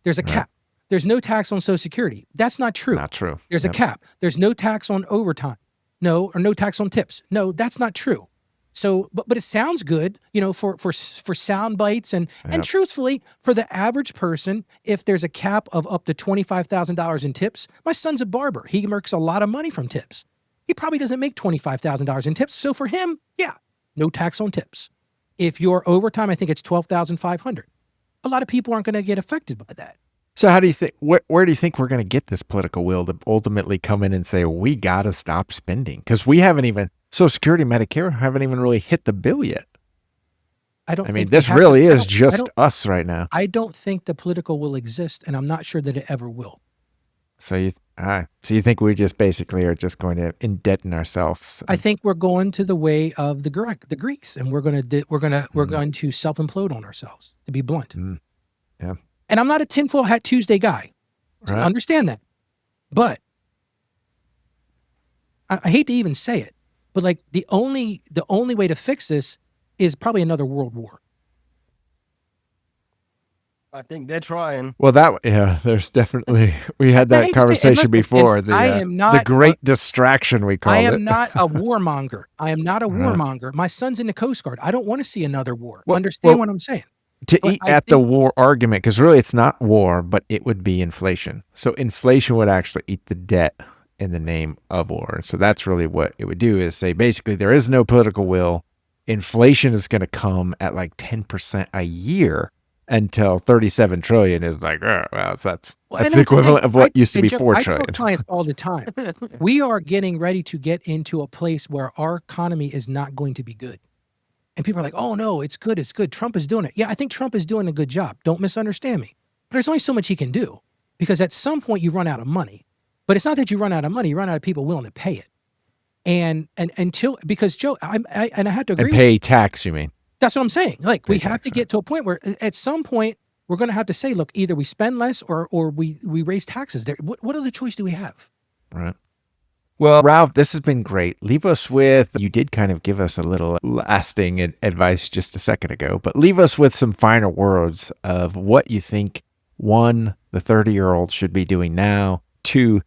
There's a cap. There's no tax on Social Security. That's not true. Not true. There's a cap. There's no tax on overtime. No, or no tax on tips. No, that's not true. So, but it sounds good, for sound bites and truthfully, for the average person, if there's a cap of up to $25,000 in tips, my son's a barber. He makes a lot of money from tips. He probably doesn't make $25,000 in tips. So for him, no tax on tips. If you're overtime, I think it's $12,500. A lot of people aren't going to get affected by that. So how do you think, where do you think we're going to get this political will to ultimately come in and say, we got to stop spending? Because we haven't even, Social Security, Medicare haven't even really hit the bill yet. This really is just us right now. I don't think the political will exist, and I'm not sure that it ever will. So you think we just basically are just going to indebt ourselves? I think we're going to the way of the Greeks, and we're going to self-implode on ourselves, to be blunt. Yeah. And I'm not a tinfoil hat Tuesday guy. Right. Understand that. But I hate to even say it, but like the only way to fix this is probably another world war. I think they're trying. Well, there's definitely, we had that conversation before. The great distraction, we call it. I am not a warmonger. Warmonger. My son's in the Coast Guard. I don't want to see another war. Understand what I'm saying? The war argument, because really it's not war, but it would be inflation. So inflation would actually eat the debt in the name of war. So that's really what it would do, is say basically there is no political will. Inflation is going to come at like 10% a year until 37 trillion is like, that's the equivalent of what used to be 4 trillion. I tell clients all the time, we are getting ready to get into a place where our economy is not going to be good. And people are like, oh no, it's good. Trump is doing it. Yeah, I think Trump is doing a good job. Don't misunderstand me. But there's only so much he can do, because at some point you run out of money. But it's not that you run out of money, you run out of people willing to pay it. And because Joe, I have to agree. And pay tax, you mean? That's what I'm saying. Like we have to get to a point where at some point we're going to have to say, look, either we spend less or we raise taxes. What other choice do we have? Right. Well, Ralph, this has been great. Leave us with, you did kind of give us a little lasting advice just a second ago, but leave us with some final words of what you think, 1, the 30-year-olds should be doing now, 2,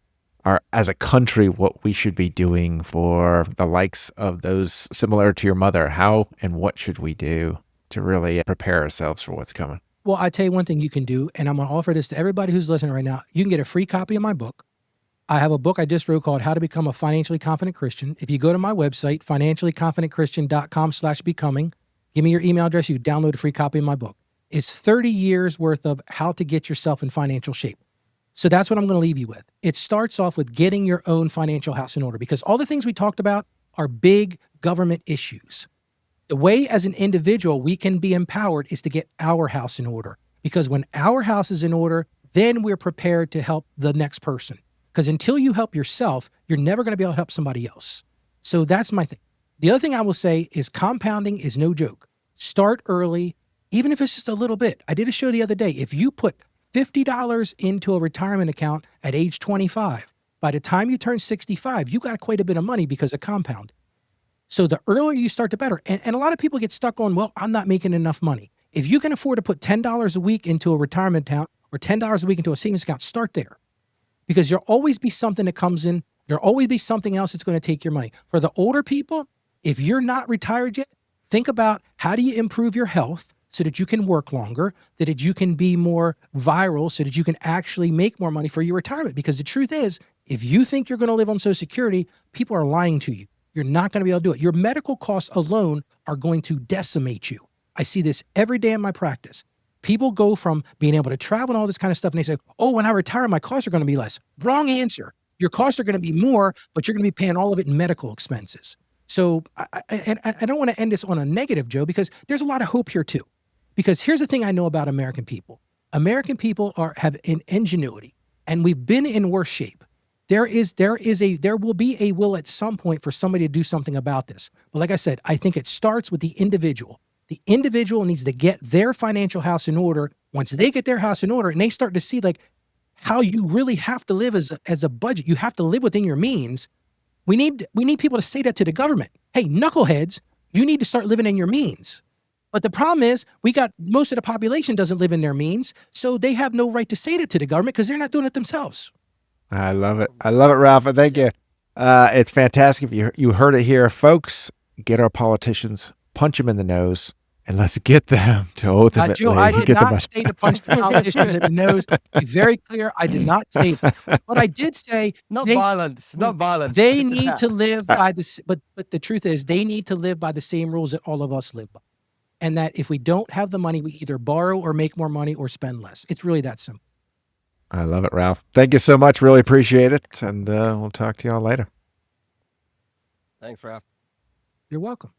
as a country, what we should be doing for the likes of those similar to your mother. How and what should we do to really prepare ourselves for what's coming? Well, I'll tell you one thing you can do, and I'm going to offer this to everybody who's listening right now. You can get a free copy of my book. I have a book I just wrote called How to Become a Financially Confident Christian. If you go to my website, financiallyconfidentchristian.com/becoming, give me your email address, you download a free copy of my book. is 30 years worth of how to get yourself in financial shape. So that's what I'm going to leave you with. It starts off with getting your own financial house in order, because all the things we talked about are big government issues. The way as an individual we can be empowered is to get our house in order, because when our house is in order, then we're prepared to help the next person. Because until you help yourself, you're never going to be able to help somebody else. So that's my thing. The other thing I will say is compounding is no joke. Start early, even if it's just a little bit. I did a show the other day. If you put $50 into a retirement account at age 25, by the time you turn 65, you got quite a bit of money because of compound. So the earlier you start, the better. And a lot of people get stuck on, well, I'm not making enough money. If you can afford to put $10 a week into a retirement account or $10 a week into a savings account, start there. Because there'll always be something that comes in. There'll always be something else that's going to take your money. For the older people, if you're not retired yet, think about how do you improve your health so that you can work longer, so that you can be more viral, so that you can actually make more money for your retirement. Because the truth is, if you think you're going to live on Social Security, people are lying to you. You're not going to be able to do it. Your medical costs alone are going to decimate you. I see this every day in my practice. People go from being able to travel and all this kind of stuff, and they say, oh, when I retire, my costs are going to be less. Wrong answer. Your costs are going to be more, but you're going to be paying all of it in medical expenses. So I don't want to end this on a negative, Joe, because there's a lot of hope here too. Because here's the thing I know about American people. American people have an ingenuity, and we've been in worse shape. There will be a will at some point for somebody to do something about this. But like I said, I think it starts with the individual. The individual needs to get their financial house in order. Once they get their house in order and they start to see like how you really have to live as a budget, you have to live within your means. We need people to say that to the government. Hey, knuckleheads, you need to start living in your means. But the problem is we got most of the population doesn't live in their means. So they have no right to say that to the government because they're not doing it themselves. I love it. I love it, Ralph. And thank you. It's fantastic. If you heard it here, folks, get our politicians, punch them in the nose. And let's get them to ultimately Joe, I did not say to punch the politicians in the nose. Be very clear. I did not say that. But I did say not violence. They need to live by this. But the truth is, they need to live by the same rules that all of us live by. And that if we don't have the money, we either borrow or make more money or spend less. It's really that simple. I love it, Ralph. Thank you so much. Really appreciate it. And we'll talk to y'all later. Thanks, Ralph. You're welcome.